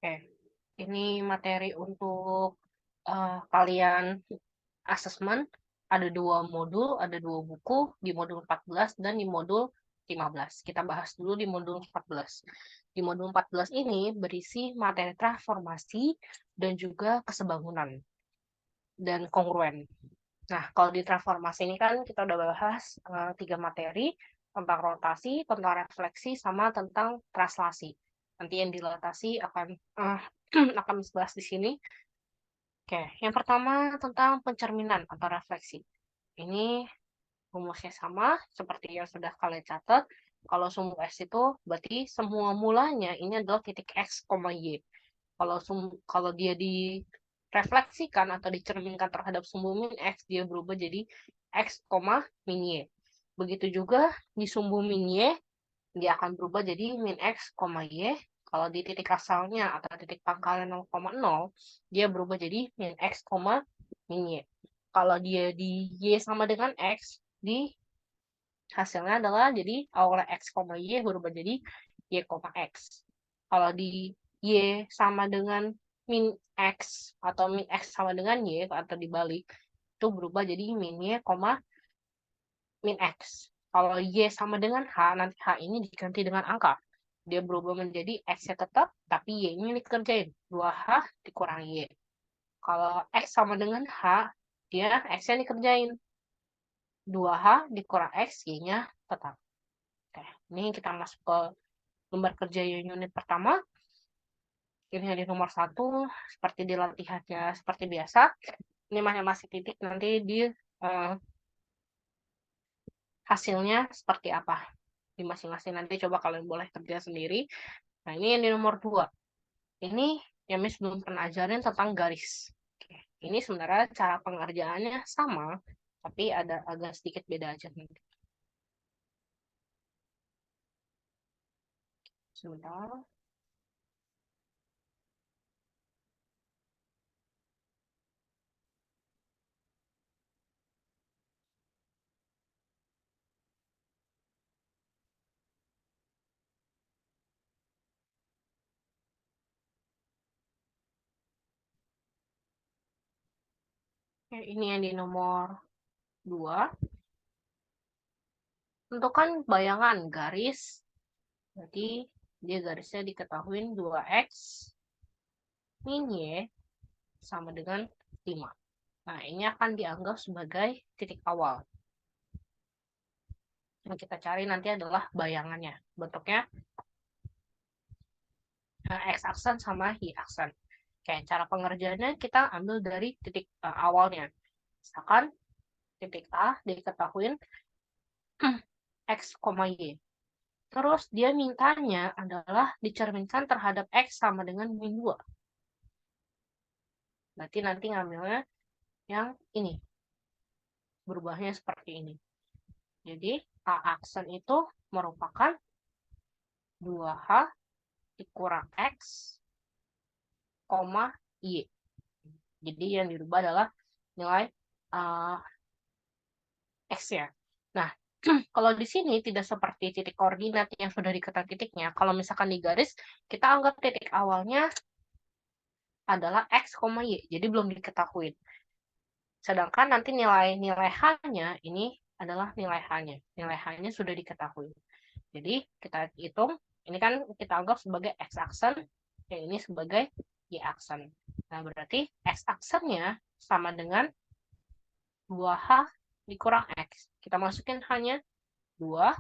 Oke, ini materi untuk kalian asesmen. Ada 2 modul, ada 2 buku di modul 14 dan di modul 15. Kita bahas dulu di modul 14. Di modul 14 ini berisi materi transformasi dan juga kesebangunan dan kongruen. Nah, kalau di transformasi ini kan kita udah bahas 3 materi, tentang rotasi, tentang refleksi, sama tentang translasi. Nanti yang dilatasi akan akan dibahas di sini. Oke, yang pertama tentang pencerminan atau refleksi. Ini rumusnya sama seperti yang sudah kalian catat. Kalau sumbu X itu berarti semua mulanya ini adalah titik X, Y. Kalau dia direfleksikan atau dicerminkan terhadap sumbu min X, dia berubah jadi X, min Y. Begitu juga di sumbu min Y, dia akan berubah jadi min X, Y. Kalau di titik asalnya atau titik pangkalnya 0,0, dia berubah jadi min X, min Y. Kalau dia di Y sama dengan X, di hasilnya adalah jadi awalnya X, Y berubah jadi Y, X. Kalau di Y sama dengan min X atau min X sama dengan Y atau dibalik, itu berubah jadi min Y, min X. Kalau Y sama dengan H, nanti H ini diganti dengan angka. Dia berubah menjadi X-nya tetap, tapi Y-nya dikerjain. 2H dikurangi Y. Kalau X sama dengan H, dia X-nya dikerjain. 2H dikurang X, Y-nya tetap. Oke, ini kita masuk ke lembar kerja unit pertama. Ini di nomor 1, seperti di latihannya seperti biasa. Ini masing-masing titik nanti di hasilnya seperti apa. Di masing-masing nanti coba kalian boleh kerja sendiri. Nah, ini yang di nomor 2. Ini yang Miss belum pernah ajarin tentang garis. Oke, ini sebenarnya cara pengerjaannya sama, tapi ada agak sedikit beda aja nanti. Sebentar. Oke, ini yang di nomor 2. Tentukan bayangan garis. Jadi dia garisnya diketahui 2X min Y sama dengan 5. Nah, ini akan dianggap sebagai titik awal. Yang kita cari nanti adalah bayangannya. Bentuknya X-aksen sama Y-aksen. Oke, cara pengerjaannya kita ambil dari titik awalnya. Misalkan titik A diketahui X, Y. Terus dia mintanya adalah dicerminkan terhadap X sama dengan min 2. Berarti nanti ngambilnya yang ini. Berubahnya seperti ini. Jadi A-aksen itu merupakan 2H dikurang X, Y. Jadi yang dirubah adalah nilai X-nya. Nah, kalau di sini tidak seperti titik koordinat yang sudah diketahui titiknya. Kalau misalkan di garis, kita anggap titik awalnya adalah X, Y. Jadi belum diketahui. Sedangkan nanti nilai H-nya ini adalah nilai H-nya. Nilai H-nya sudah diketahui. Jadi kita hitung, ini kan kita anggap sebagai X-aksen, yang ini sebagai Y-aksen. Nah, berarti X-aksennya sama dengan 2H dikurang X. Kita masukin H-nya 2,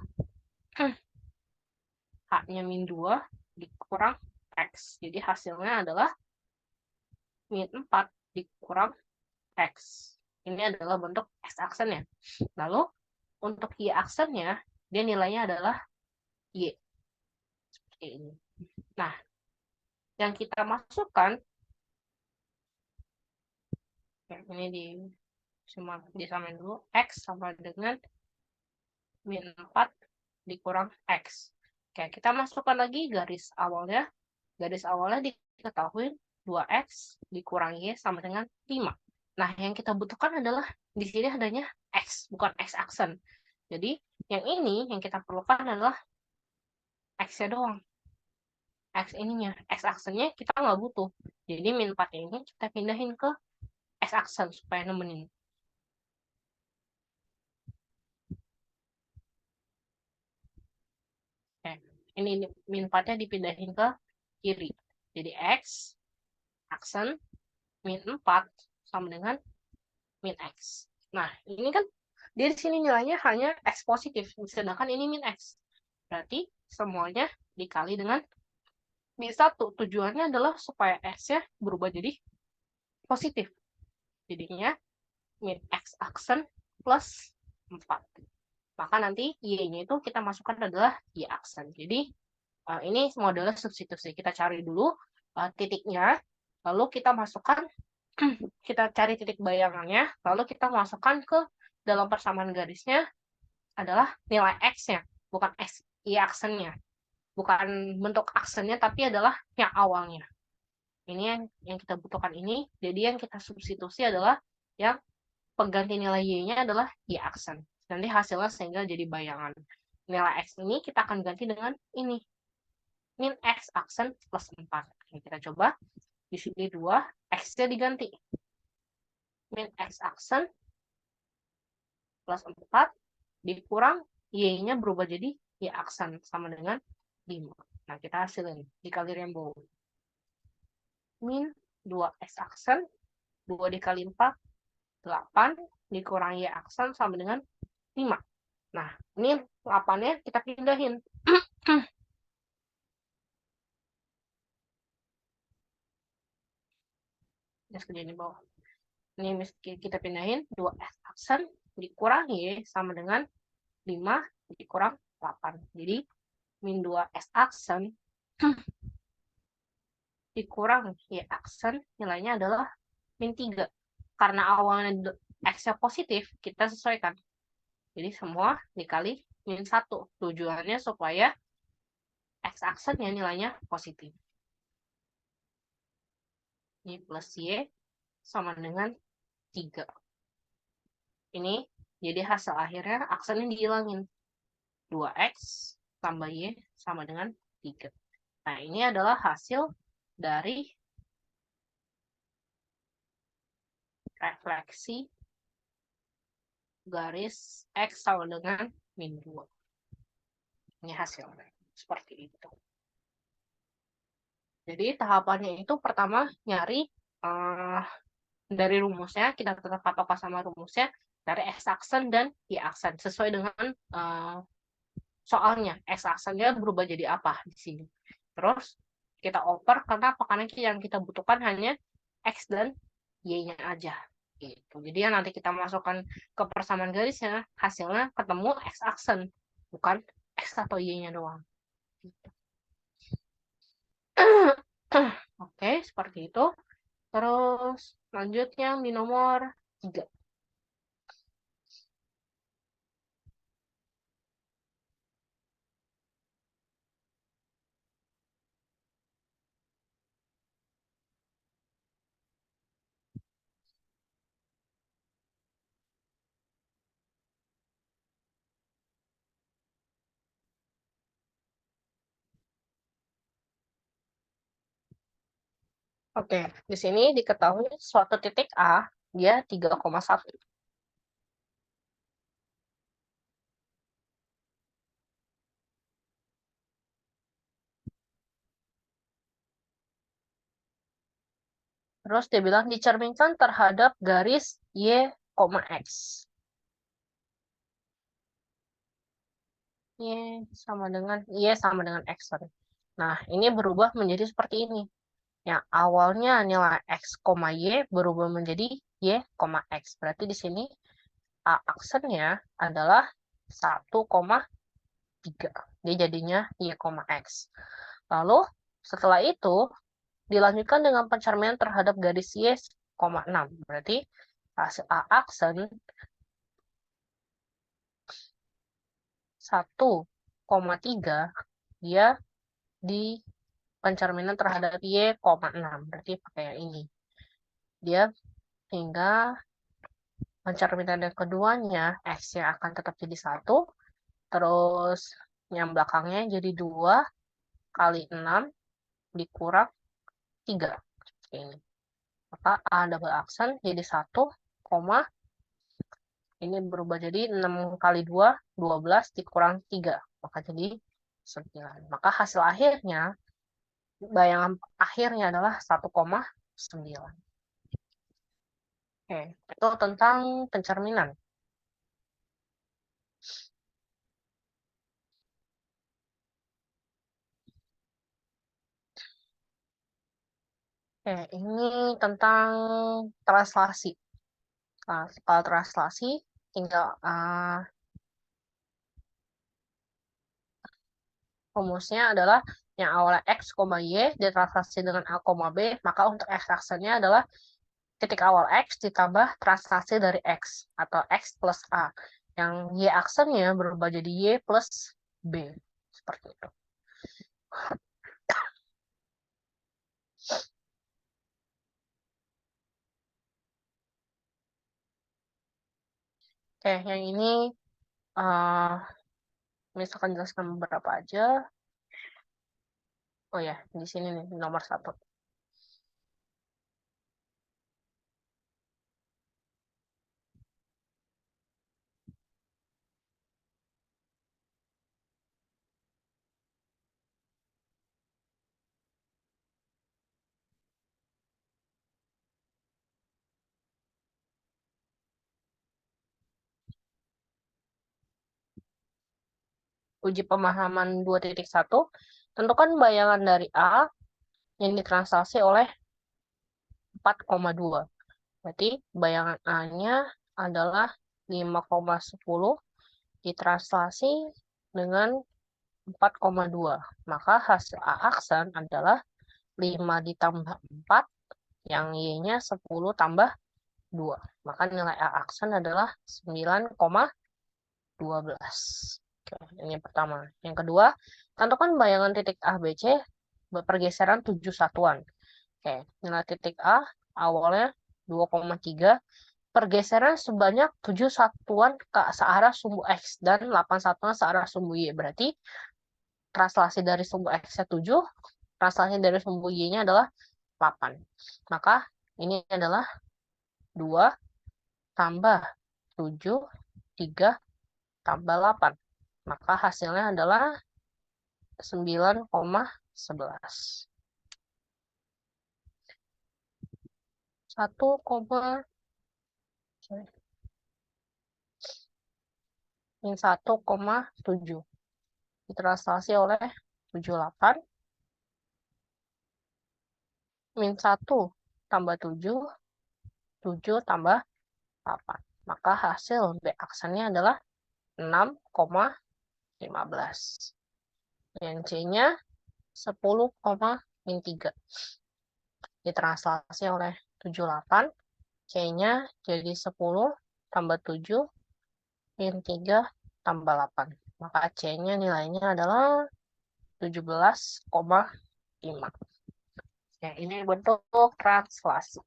H-nya min 2 dikurang X. Jadi hasilnya adalah min 4 dikurang X. Ini adalah bentuk X-aksennya. Lalu untuk Y-aksennya, dia nilainya adalah Y. Seperti ini. Nah, yang kita masukkan, ini disamain dulu, X sama dengan min 4 dikurang X. Oke, kita masukkan lagi garis awalnya. Garis awalnya diketahui 2X dikurang Y sama dengan 5. Nah, yang kita butuhkan adalah di sini adanya X, bukan X-aksen. Jadi, yang ini yang kita perlukan adalah X-nya doang. X ininya, X aksennya kita nggak butuh. Jadi min 4 ini kita pindahin ke X aksen supaya nemenin. Oke, ini min 4-nya dipindahin ke kiri. Jadi X aksen min 4 sama dengan min X. Nah, ini kan di sini nilainya hanya X positif, sedangkan ini min X. Berarti semuanya dikali dengan min 1. Tujuannya adalah supaya X-nya berubah jadi positif. Jadinya min X aksen plus 4. Maka nanti Y-nya itu kita masukkan adalah Y aksen. Jadi ini modelnya substitusi. Kita cari dulu titiknya, lalu kita masukkan, kita cari titik bayangannya, lalu kita masukkan ke dalam persamaan garisnya adalah nilai X-nya, bukan X, Y aksennya. Bukan bentuk aksennya, tapi adalah yang awalnya. Ini yang kita butuhkan ini, jadi yang kita substitusi adalah yang pengganti nilai Y-nya adalah Y aksen. Nanti hasilnya sehingga jadi bayangan. Nilai X ini kita akan ganti dengan ini. Min X aksen plus 4. Oke, kita coba. Di sini 2, X-nya diganti. Min X aksen plus 4 dikurang Y-nya berubah jadi Y aksen sama dengan 5. Nah, kita hasilin. Dikali rainbow. Min 2X aksen, 2 dikali 4, 8, dikurang Y aksen sama dengan 5. Nah, ini 8-nya kita pindahin. Ini bawah. Ini kita pindahin 2X aksen dikurang Y sama dengan 5 dikurang 8. Jadi, min 2X aksen dikurang Y aksen nilainya adalah min 3. Karena awalnya X-nya positif, kita sesuaikan. Jadi semua dikali min 1. Tujuannya supaya X aksennya nilainya positif. Ini plus Y sama dengan 3. Ini jadi hasil akhirnya aksennya dihilangin. 2X tambah Y sama dengan 3. Nah, ini adalah hasil dari refleksi garis X sama dengan min 2. Ini hasilnya. Seperti itu. Jadi tahapannya itu pertama nyari dari rumusnya, kita tetap patokan sama rumusnya, dari X aksen dan Y aksen. Sesuai dengan soalnya, X aksennya berubah jadi apa di sini. Terus kita oper, karena apa? Karena yang kita butuhkan hanya X dan Y-nya aja. Gitu. Jadi yang nanti kita masukkan ke persamaan garisnya, hasilnya ketemu X aksen, bukan X atau Y-nya doang. Gitu. Oke, seperti itu. Terus lanjut yang di nomor 3. Oke, di sini diketahui suatu titik A, dia 3,1. Terus dia bilang dicerminkan terhadap garis Y, X. Y sama dengan X. Sorry. Nah, ini berubah menjadi seperti ini. Yang awalnya nilai X, Y berubah menjadi Y, X. Berarti di sini A aksennya adalah 1,3. Dia jadinya Y, X. Lalu, setelah itu, dilanjutkan dengan pencerminan terhadap garis Y, 6. Berarti hasil A aksen 1,3 dia di pencerminan terhadap Y, 6. Berarti pakai yang ini. Dia hingga pencerminan yang keduanya, X-nya akan tetap jadi 1. Terus yang belakangnya jadi 2 kali 6 dikurang 3. Seperti ini. Maka A double aksen jadi 1, ini berubah jadi 6 kali 2, 12 dikurang 3. Maka jadi 9. Maka hasil akhirnya, bayangan akhirnya adalah 1,9. Oke, itu tentang pencerminan. Oke, ini tentang translasi. Nah, kalau translasi, tinggal rumusnya adalah yang awalnya X, Y ditranslasi dengan A, B, maka untuk X aksennya adalah titik awal X ditambah translasi dari X, atau X plus A. Yang Y aksennya berubah jadi Y plus B. Seperti itu. Oke, yang ini misalkan jelaskan beberapa aja. Oh ya, di sini nih, nomor 1. Uji pemahaman 2.1. Tentukan bayangan dari A yang ditranslasi oleh 4,2. Berarti bayangan A-nya adalah 5,10 ditranslasi dengan 4,2. Maka hasil A aksen adalah 5 ditambah 4, yang Y-nya 10 tambah 2. Maka nilai A aksen adalah 9,12. Oke, ini yang pertama. Yang kedua, tentukan bayangan titik A, B, C berpergeseran 7 satuan. Oke, nilai titik A awalnya 2,3, pergeseran sebanyak 7 satuan ke searah sumbu X dan 8 satuan searah sumbu Y. Berarti translasi dari sumbu X-nya 7, translasi dari sumbu Y-nya adalah 8. Maka ini adalah 2 tambah 7, 3 tambah 8. Maka hasilnya adalah 9,11. 1,7 ditranslasi oleh 78 min 1 tambah 7, 7 tambah 8. Maka hasil B aksennya adalah 6,15. Yang C-nya 10, min 3 ditranslasi oleh 78. C-nya jadi 10 tambah 7 min 3 tambah 8. Maka C-nya nilainya adalah 17,5. Ya, ini bentuk translasi.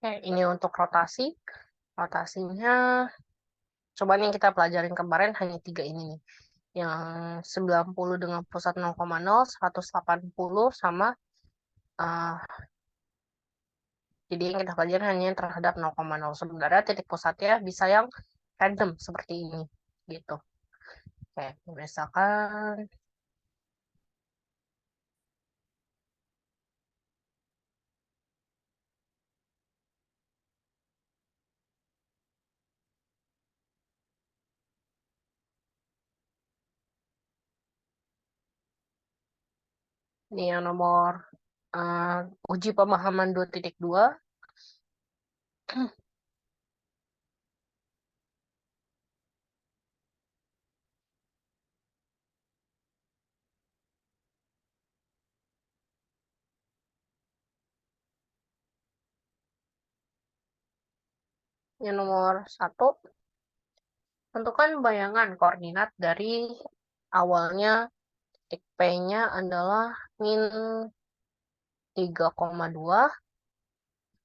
Oke, ini untuk rotasi. Rotasinya, coba nih kita pelajarin kemarin hanya 3 ini nih. Yang 90 dengan pusat 0,0, 180 sama jadi yang kita pelajari hanya yang terhadap 0,0. Sebenarnya titik pusatnya bisa yang random seperti ini gitu. Oke, misalkan ini yang nomor Uji pemahaman 2.2. Yang nomor 1, tentukan bayangan koordinat dari awalnya titik P-nya adalah min 3,2,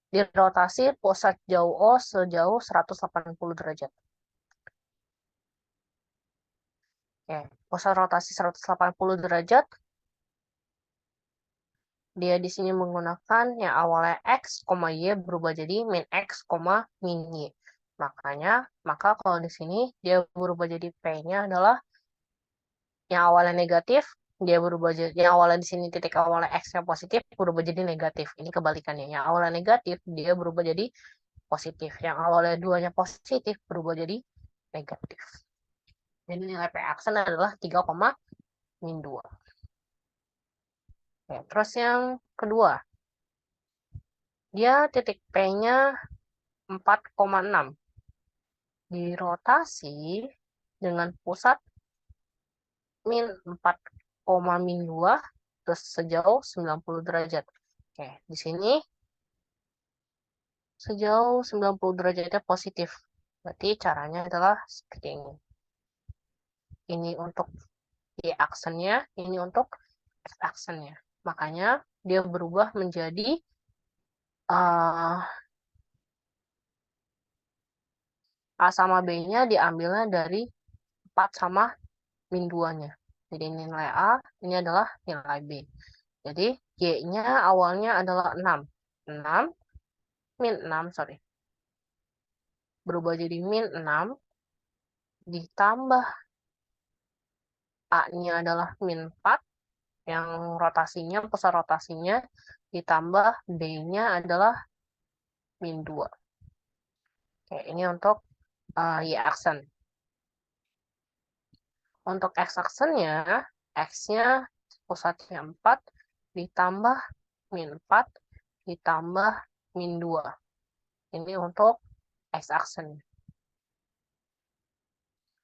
dirotasi pusat jauh O sejauh 180 derajat. Oke, pusat rotasi 180 derajat, dia di sini menggunakan yang awalnya X, Y berubah jadi min X, min Y. Maka kalau di sini dia berubah jadi P-nya adalah yang awalnya negatif, dia berubah jadi, yang awalnya di sini titik awalnya X-nya positif, berubah jadi negatif. Ini kebalikannya. Yang awalnya negatif, dia berubah jadi positif. Yang awalnya 2-nya positif, berubah jadi negatif. Jadi nilai P aksen adalah 3,-2. Oke, terus yang kedua, dia titik P-nya 4,6. Dirotasi dengan pusat min 4,-2 terus sejauh 90 derajat. Oke, di sini sejauh 90 derajatnya positif. Berarti caranya adalah seperti ini. Ini untuk Y aksennya, ini untuk X aksennya. Makanya dia berubah menjadi A sama B-nya diambilnya dari 4 sama min 2-nya. Jadi nilai A, ini adalah nilai B. Jadi Y-nya awalnya adalah 6. 6, min 6, sorry. Berubah jadi min 6, ditambah A-nya adalah min 4, yang rotasinya, pusat rotasinya, ditambah B-nya adalah min 2. Oke, ini untuk Y aksen. Untuk X aksennya, X-nya pusatnya 4, ditambah min 4, ditambah min 2. Ini untuk X aksen.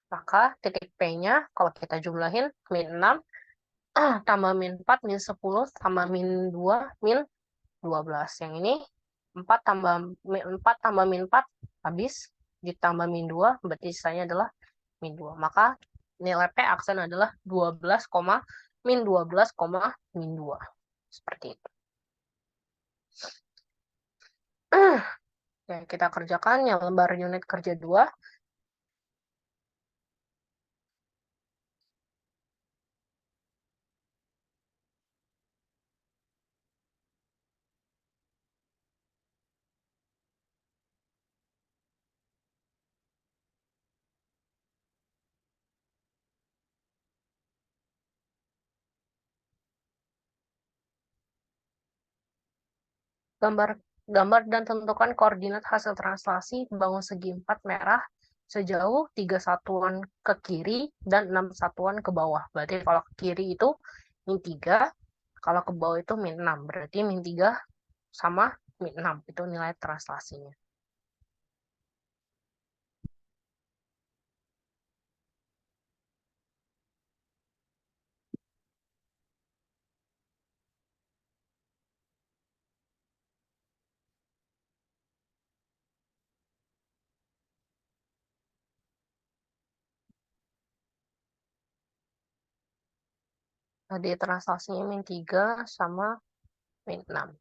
Maka titik P-nya, kalau kita jumlahin, min 6, tambah min 4, min 10, tambah min 2, min 12. Yang ini 4 tambah min 4 habis, ditambah min 2, berarti sisanya adalah min 2. Maka nilai P aksen adalah 12, min 12, min 2. Seperti itu. Oke, kita kerjakan yang lembar unit kerja 2. Gambar dan tentukan koordinat hasil translasi bangun segi 4 merah sejauh 3 satuan ke kiri dan 6 satuan ke bawah. Berarti kalau ke kiri itu min 3, kalau ke bawah itu min 6. Berarti min 3 sama min 6. Itu nilai translasinya. Tadi translasinya min 3 sama min 6.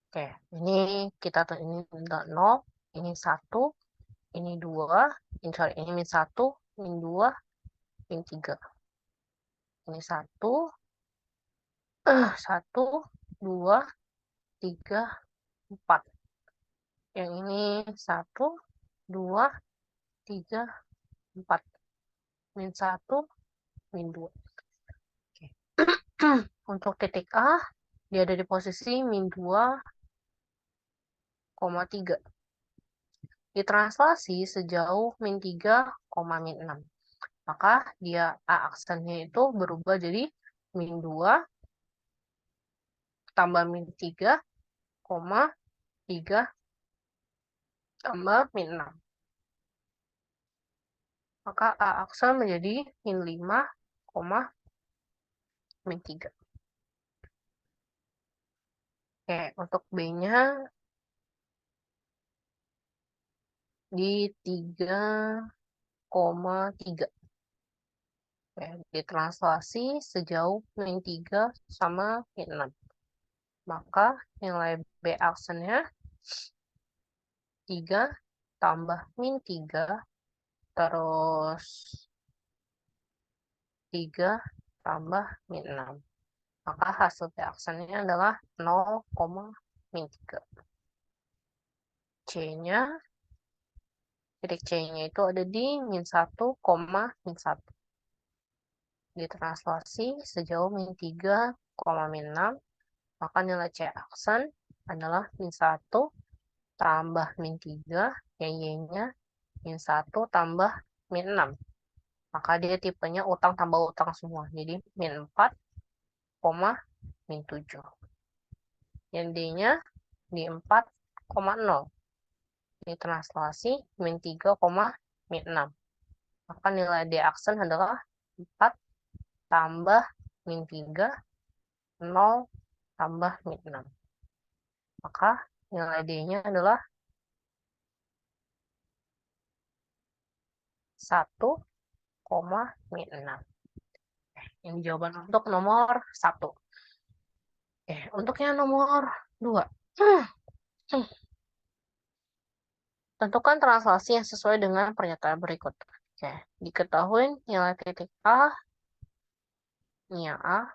Oke, ini kita ini 0, ini 1, ini 2, ini min 1, min 2, min 3. Ini 1, 1, 2, 3, 4. Yang ini 1, 2, 3, 4. Min 1, min 2. Oke. Untuk titik A, dia ada di posisi min 2,3. Ditranslasi sejauh min 3, min 6. Maka dia A aksennya itu berubah jadi min 2, tambah min 3, 3 tambah min 6. Maka A aksen menjadi min 5, min 3. Oke, untuk B-nya di 3,3. Oke, ditranslasi sejauh min 3 sama min 6. Maka nilai B aksennya 3 tambah min 3 terus 3 tambah min 6. Maka hasil B aksennya adalah 0, min 3. C-nya, titik C-nya itu ada di min 1, min 1. Ditranslasi sejauh min 3, min 6. Maka nilai C aksen adalah min 1 tambah min 3, Y-nya min 1 tambah min 6. Maka dia tipenya utang tambah utang semua. Jadi min 4, min 7. Yang D-nya di 4,0. Ditranslasi min 3, min 6. Maka nilai D aksen adalah 4 tambah min 3, 0 tambah min 6. Maka nilai D-nya adalah 1, min 6. Ini jawaban untuk nomor 1. Untuk yang nomor 2. Tentukan translasi yang sesuai dengan pernyataan berikut. Diketahui nilai titik A, ini ya A,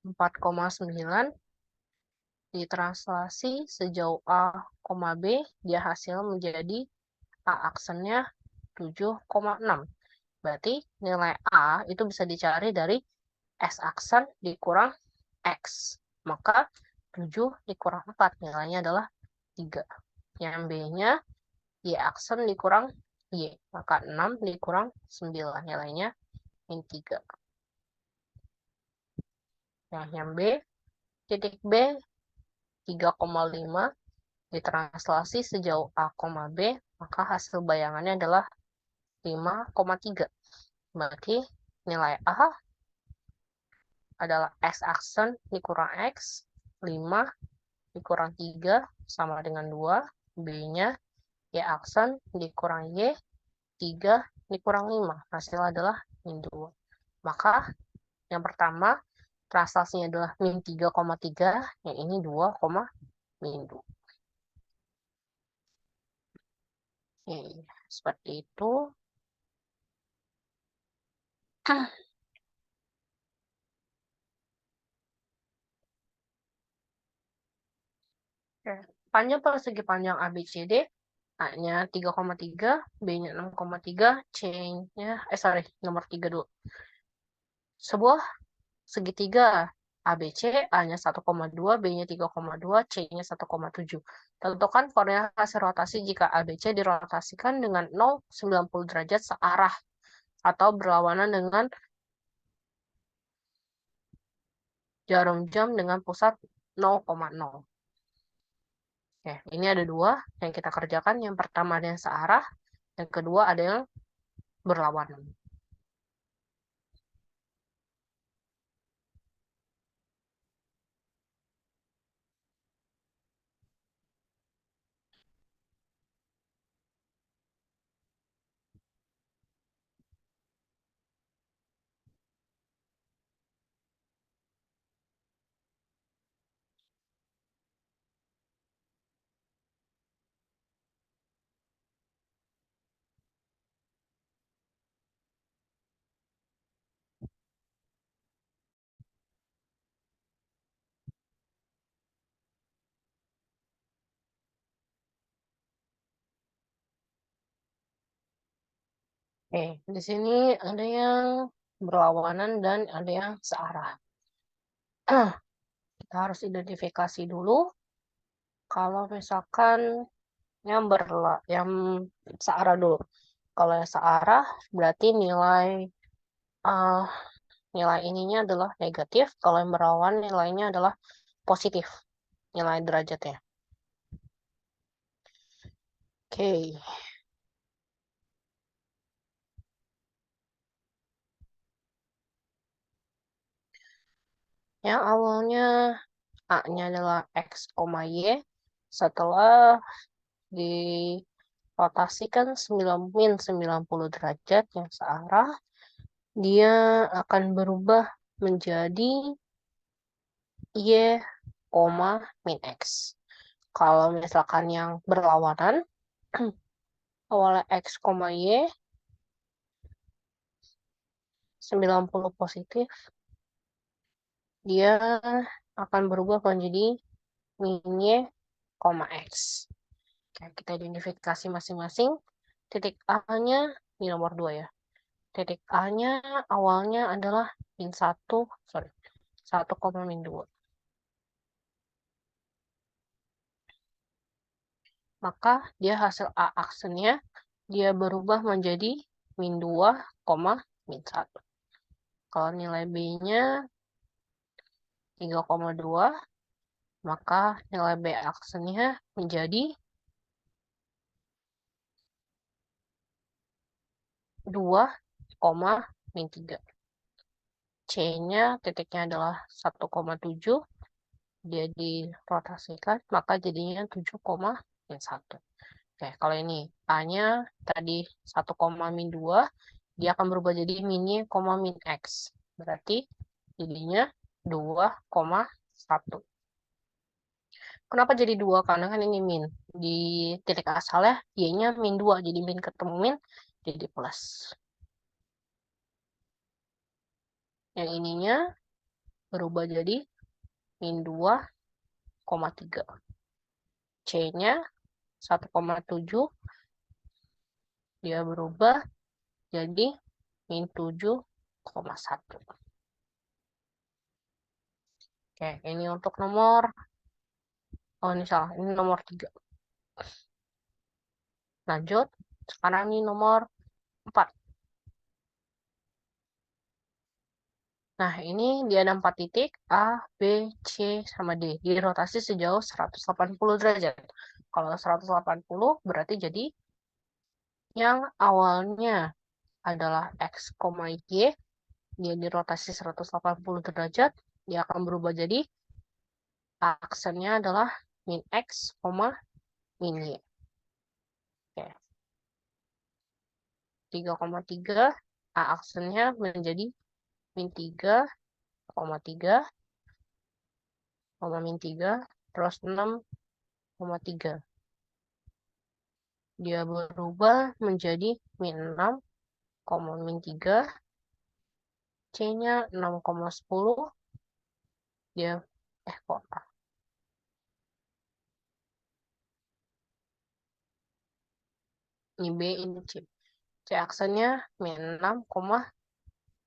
4,9, ditranslasi sejauh A, B, dia hasil menjadi A aksennya 7,6. Berarti nilai A itu bisa dicari dari S aksen dikurang X. Maka 7 dikurang 4 nilainya adalah 3. Yang B-nya Y aksen dikurang Y. Maka 6 dikurang 9 nilainya min 3. Yang B, titik B 3,5 ditranslasi sejauh A, B, maka hasil bayangannya adalah 5,3. Berarti nilai A adalah X aksen dikurang X, 5 dikurang 3 sama dengan 2, B-nya Y aksen dikurang Y, 3 dikurang 5, hasil adalah min 2. Maka yang pertama translasinya adalah min 3,3, yang ini 2, min 2. Seperti itu. Panjang persegi panjang ABCD, A-nya 3,3, B-nya 6,3, C-nya, nomor 3 dulu. Sebuah segitiga ABC, A-nya 1,2, B-nya 3,2, C-nya 1,7. Tentukan koordinasi rotasi jika ABC dirotasikan dengan 0,90 derajat searah atau berlawanan dengan jarum jam dengan pusat 0,0. Ini ada dua yang kita kerjakan. Yang pertama ada yang searah, yang kedua ada yang berlawanan. Di sini ada yang berlawanan dan ada yang searah. Kita harus identifikasi dulu. Kalau misalkan yang searah dulu. Kalau yang searah berarti nilai nilai ininya adalah negatif, kalau yang berawan nilainya adalah positif, nilai derajatnya. Oke. Yang awalnya A-nya adalah X, Y, setelah dirotasikan 90 derajat yang searah, dia akan berubah menjadi Y, min X. Kalau misalkan yang berlawanan, awalnya X, Y, 90 positif, dia akan berubah menjadi min Y, X. Oke, kita identifikasi masing-masing. Titik A-nya di nomor 2 ya. Titik A-nya awalnya adalah min 1, sorry, 1, min 2. Maka dia hasil A aksennya, dia berubah menjadi min 2, min 1. Kalau nilai B-nya 3,2, maka nilai B aksennya menjadi 2, min 3. C-nya titiknya adalah 1,7, dia dirotasikan, maka jadinya 7, min 1. Oke, kalau ini A-nya tadi 1, min 2, dia akan berubah jadi min-Y, min X. Berarti jadinya 2, 1. Kenapa jadi 2? Karena kan ini min. Di titik asalnya Y-nya min 2, jadi min ketemu min, jadi plus. Yang ininya berubah jadi min 2, 3. C-nya 1,7, dia berubah jadi min 7,1. Oke, ini untuk nomor, oh ini salah, ini nomor 3. Lanjut, sekarang ini nomor 4. Nah, ini dia ada 4 titik, A, B, C, sama D. Dirotasi sejauh 180 derajat. Kalau 180 berarti jadi yang awalnya adalah X, Y, dia dirotasi 180 derajat, dia akan berubah jadi aksennya adalah min X, min Y. Oke. 3,3, A aksennya menjadi min 3, 3, min 3, terus 6,3. Dia berubah menjadi min 6, min 3, C-nya 6,10, dia, kok, ini B, ini C. C aksennya min 6,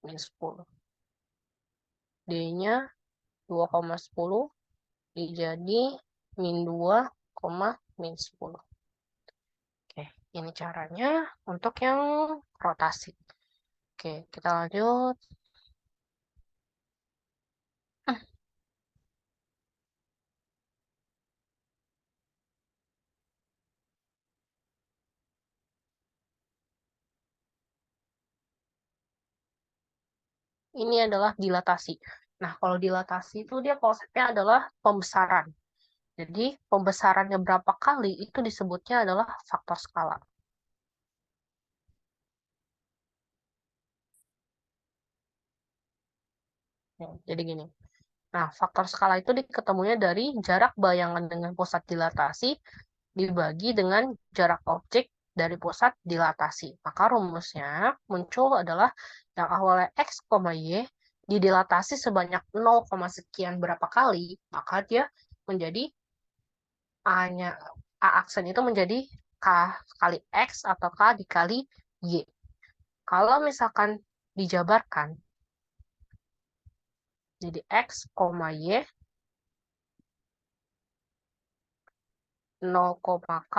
min 10. D-nya 2,10, dijadi min 2, min 10. Oke, ini caranya untuk yang rotasi. Oke, kita lanjut. Ini adalah dilatasi. Nah, kalau dilatasi itu dia konsepnya adalah pembesaran. Jadi, pembesarannya berapa kali itu disebutnya adalah faktor skala. Ya, jadi gini. Nah, faktor skala itu diketemunya dari jarak bayangan dengan pusat dilatasi dibagi dengan jarak objek dari pusat dilatasi. Maka rumusnya muncul adalah yang awalnya X, Y didilatasi sebanyak 0, sekian berapa kali, maka dia menjadi A-nya, A aksen itu menjadi K kali X atau K dikali Y. Kalau misalkan dijabarkan, jadi X, Y, 0, K,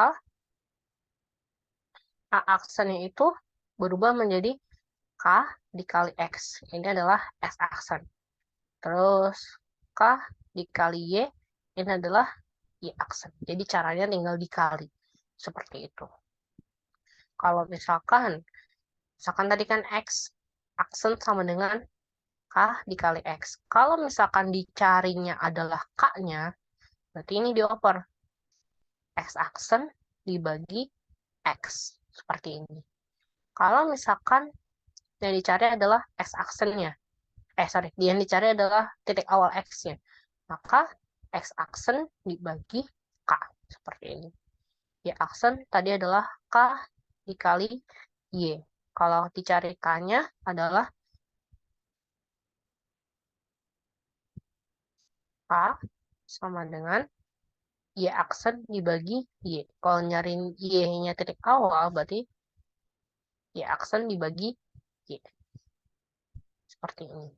A aksennya itu berubah menjadi K dikali X. Ini adalah X aksen. Terus K dikali Y. Ini adalah Y aksen. Jadi caranya tinggal dikali. Seperti itu. Kalau misalkan tadi kan X aksen sama dengan K dikali X. Kalau misalkan dicarinya adalah K-nya, berarti ini dioper. X aksen dibagi X. Seperti ini. Kalau misalkan yang dicari adalah X aksennya. Yang dicari adalah titik awal X-nya. Maka X aksen dibagi K. Seperti ini. Y aksen tadi adalah K dikali Y. Kalau dicari K-nya adalah K sama dengan Y aksen dibagi Y. Kalau nyari Y-nya titik awal, berarti Y aksen dibagi Y. Seperti ini.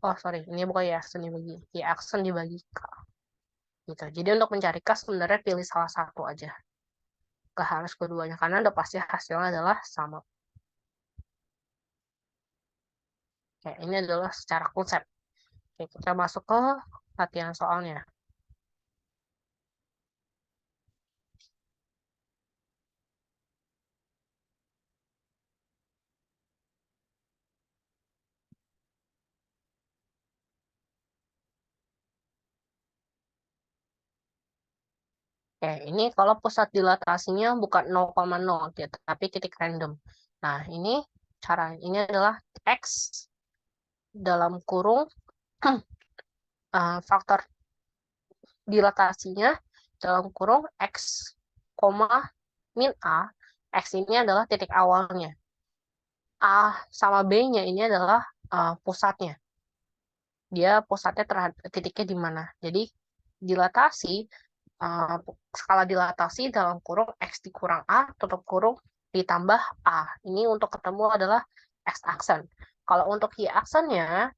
Oh, sorry. Ini bukan Y aksen dibagi. Y aksen dibagi K. Gitu. Jadi untuk mencari K sebenarnya pilih salah satu aja. Gak harus keduanya, karena udah pasti hasilnya adalah sama. Oke, ini adalah secara konsep. Oke, kita masuk ke latihan soalnya. Oke, ini kalau pusat dilatasinya bukan 0,0, ya, tapi titik random. Nah, ini adalah X dalam kurung faktor dilatasinya dalam kurung X, min A. X ini adalah titik awalnya. A sama B-nya ini adalah pusatnya. Dia pusatnya terhadap titiknya di mana. Jadi dilatasi, uh, skala dilatasi dalam kurung X dikurang A, tutup kurung ditambah A. Ini untuk ketemu adalah X aksen. Kalau untuk Y aksennya,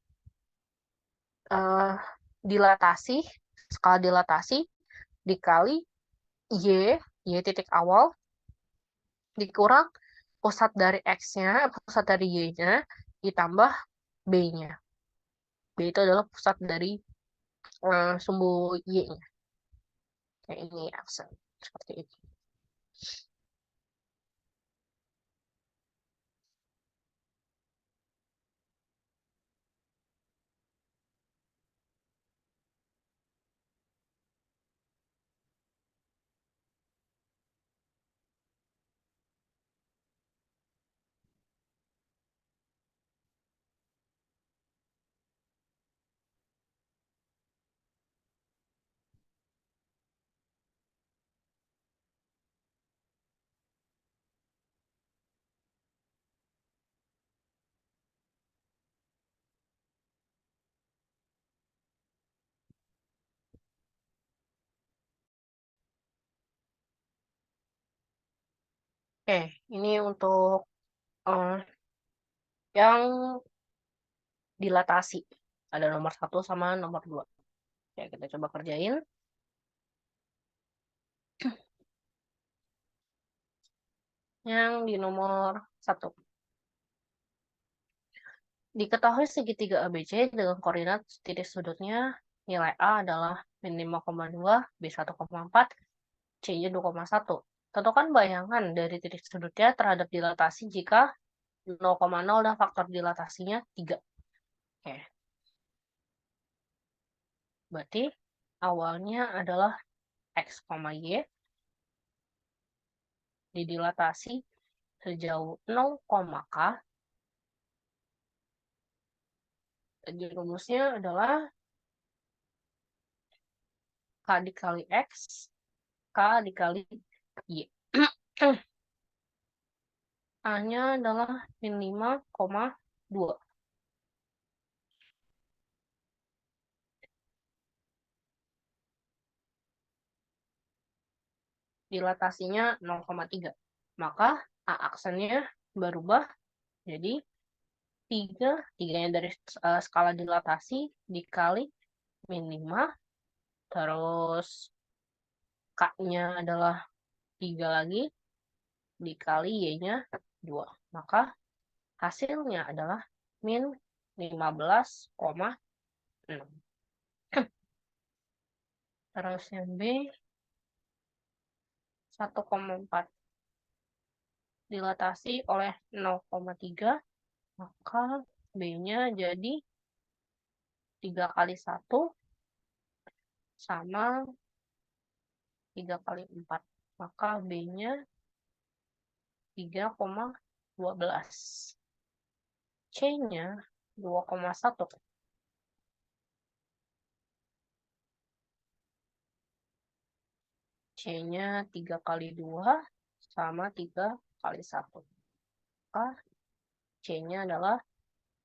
uh, dilatasi, skala dilatasi dikali Y titik awal, dikurang pusat dari X-nya, pusat dari Y-nya, ditambah B-nya. B itu adalah pusat dari sumbu Y-nya. Kayak ini aksen. Seperti itu. Oke, ini untuk eh, yang dilatasi. Ada nomor 1 sama nomor 2. Oke, kita coba kerjain. Yang di nomor 1. Diketahui segitiga ABC dengan koordinat titik sudutnya nilai A adalah min 5,2, B 1,4, C-nya 2,1. Tentukan bayangan dari titik sudutnya terhadap dilatasi jika 0,0 dan faktor dilatasinya 3. Oke. Berarti awalnya adalah X, Y didilatasi sejauh 0, K. Jadi rumusnya adalah K dikali X, K dikali Y. A-nya adalah min 5,2. Dilatasinya 0,3. Maka A aksennya berubah jadi 3. 3-nya dari skala dilatasi dikali min 5. Terus K-nya adalah 3 lagi dikali Y-nya 2. Maka Hasilnya adalah min 15,6. Terus yang B 1,4 dilatasi oleh 0,3, maka B-nya jadi 3 kali 1 sama 3 kali 4. Maka B-nya 3,12. C-nya 2,1. C-nya 3 kali 2 sama 3 kali 1. Maka C-nya adalah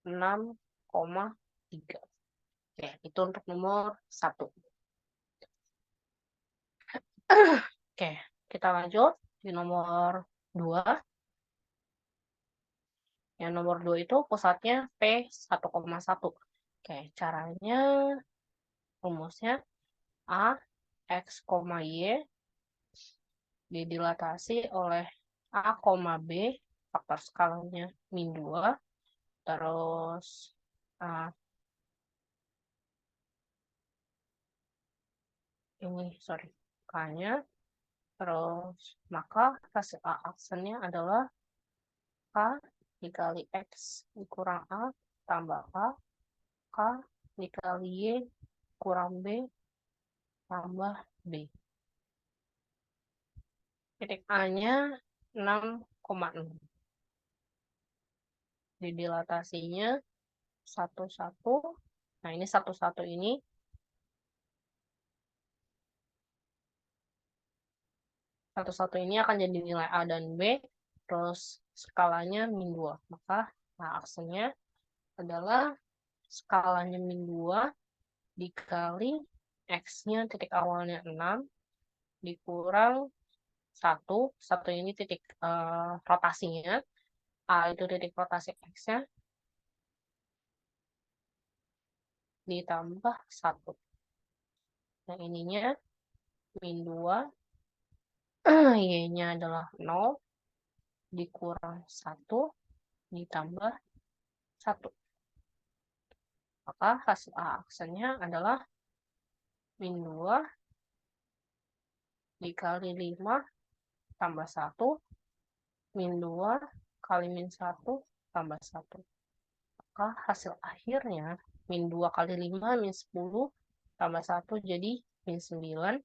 6,3. Oke, itu untuk nomor 1. Oke, kita lanjut di nomor 2. Yang nomor 2 itu pusatnya P1,1. Oke, caranya rumusnya A X, Y didilatasi oleh A, B, faktor skalanya min 2, terus K-nya, terus maka hasil A aksennya adalah K dikali X dikurang A tambah A, K dikali Y kurang B tambah B. Titik A-nya 6,6. Didilatasinya 1,1. Nah, ini 1,1 ini akan jadi nilai A dan B, terus skalanya min 2. Maka aksennya adalah skalanya min 2 dikali X-nya titik awalnya 6 dikurang 1. 1 ini titik rotasinya. A itu titik rotasi X-nya ditambah 1. Yang ininya min 2, Y-nya adalah 0 dikurang 1 ditambah 1. Maka hasil A aksennya adalah min 2 dikali 5 tambah 1 min 2 kali min 1 tambah 1. Maka hasil akhirnya min 2 kali 5 min 10 tambah 1 jadi min 9.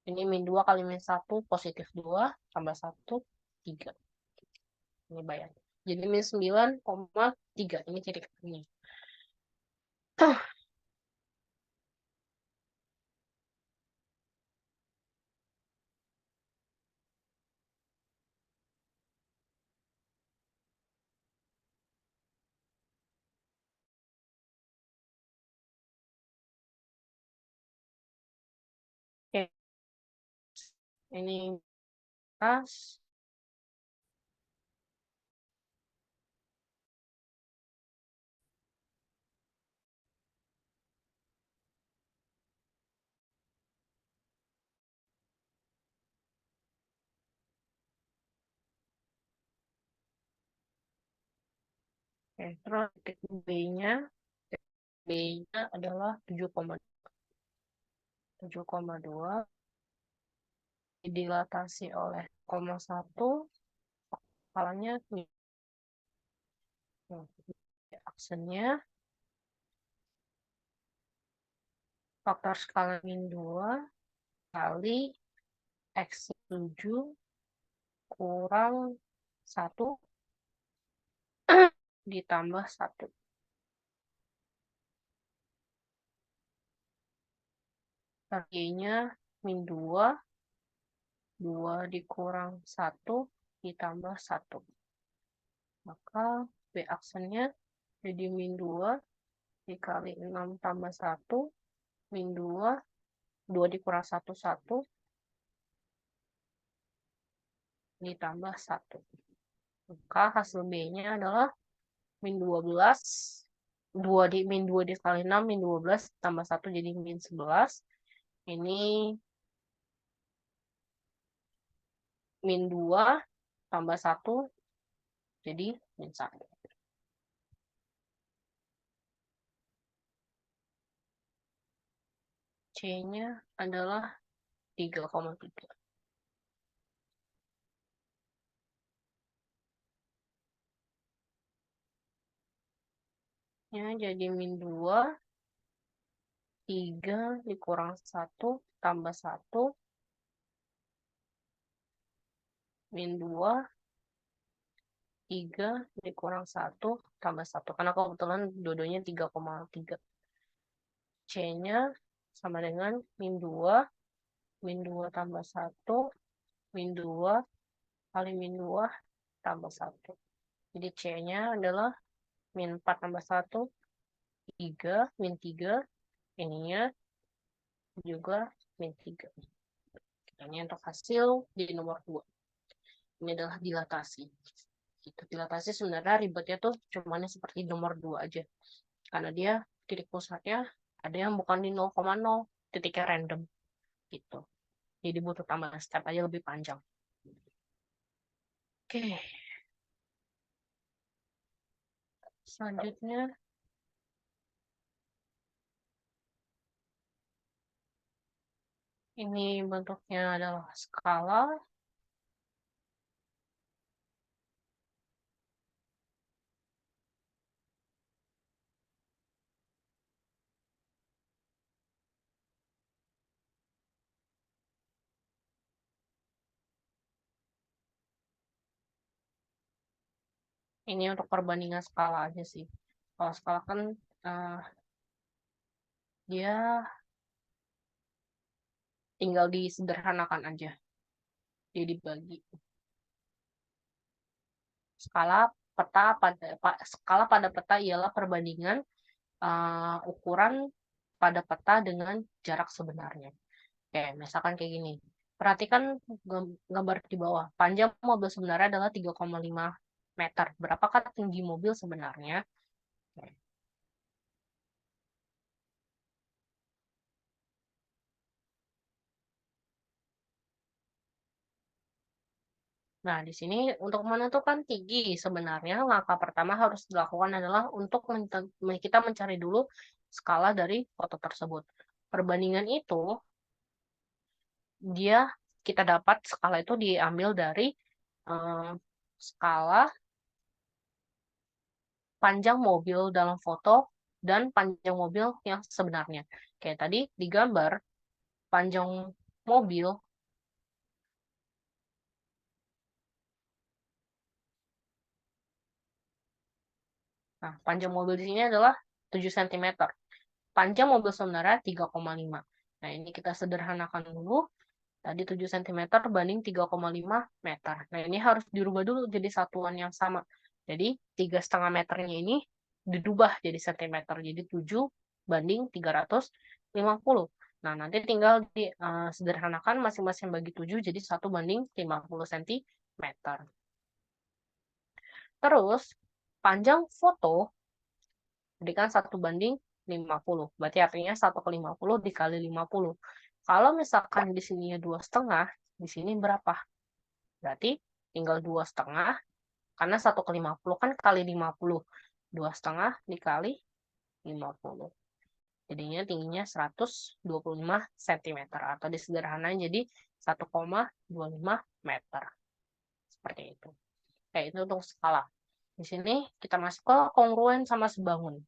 Ini min 2 kali min 1 positif 2 tambah 1 3. Ini bayar. Jadi min 9,3. Ini titik ini. Oke. Ini pas. Oke, terus titik B-nya adalah 7,2 dilatasi oleh 0,1 skalanya aksennya faktor skala min 2 kali X 7 kurang 1 ditambah 1. Y-nya min 2, 2 dikurang 1 ditambah 1. Maka B aksennya jadi min 2 dikali 6 tambah 1 min 2, 2 dikurang 1, 1 ditambah 1. Maka hasil B-nya adalah min 12. 2 min 2 dikali 6 min 12 tambah 1 jadi min 11. Ini min 2 tambah 1 jadi min 1. C-nya adalah 3,3. Ya, jadi min 2, 3 dikurang 1 tambah 1, min 2, 3 dikurang 1 tambah 1. Karena kebetulan dua-duanya 3,3. C-nya sama dengan min 2, min 2 tambah 1, min 2 kali min 2 tambah 1. Jadi C-nya adalah min 4 tambah 1, 3, min 3, ininya juga min 3. Ini untuk hasil di nomor 2. Ini adalah dilatasi. Itu dilatasi sebenarnya ribetnya tuh cuman seperti nomor 2 aja. Karena dia titik pusatnya ada yang bukan di 0,0, titiknya random. Gitu. Jadi butuh tambah step aja lebih panjang. Oke. Selanjutnya ini bentuknya adalah skala. Ini untuk perbandingan skala aja sih. Kalau skala kan dia tinggal disederhanakan aja. Jadi dibagi. Skala pada peta ialah perbandingan ukuran pada peta dengan jarak sebenarnya. Oke, misalkan kayak gini. Perhatikan gambar di bawah. Panjang mobil sebenarnya adalah 3,5 meter. Berapakah tinggi mobil sebenarnya? Nah, di sini untuk menentukan tinggi sebenarnya langkah pertama harus dilakukan adalah untuk kita mencari dulu skala dari foto tersebut. Perbandingan itu kita dapat skala itu diambil dari skala panjang mobil dalam foto dan panjang mobil yang sebenarnya. Kayak tadi di gambar panjang mobil. Nah, panjang mobil di sini adalah 7 cm. Panjang mobil sebenarnya 3,5. Nah, ini kita sederhanakan dulu. Tadi 7 cm banding 3,5 meter. Nah, ini harus dirubah dulu jadi satuan yang sama. Jadi, 3,5 meternya ini dirubah jadi cm. Jadi, 7 banding 350. Nah, nanti tinggal sederhanakan masing-masing bagi 7 jadi 1 banding 50 cm. Terus, panjang foto berikan 1 banding 50. Berarti artinya 1 ke 50 dikali 50. Kalau misalkan di sini 2,5, di sini berapa? Berarti tinggal 2,5, karena 1 ke 50 kan kali 50. 2,5 dikali 50. Jadinya tingginya 125 cm. Atau disederhanakan jadi 1,25 meter. Seperti itu. Oke, itu untuk skala. Di sini kita masuk ke kongruen sama sebangun.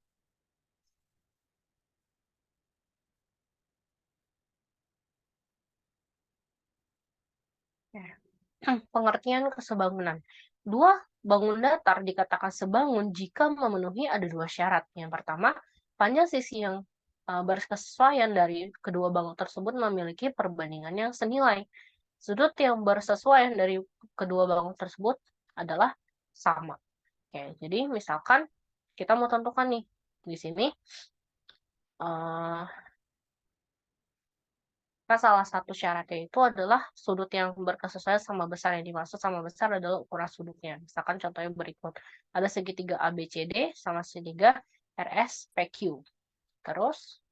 Pengertian kesebangunan. Dua bangun datar dikatakan sebangun jika memenuhi ada 2 syarat. Yang pertama, panjang sisi yang berkesesuaian dari kedua bangun tersebut memiliki perbandingan yang senilai. Sudut yang bersesuaian dari kedua bangun tersebut adalah sama. Oke, jadi misalkan kita mau tentukan nih di sini Nah, salah satu syaratnya itu adalah sudut yang berkesesuaian sama besar. Yang dimaksud sama besar adalah ukuran sudutnya. Misalkan contohnya berikut. Ada segitiga ABCD sama segitiga RSPQ. Terus,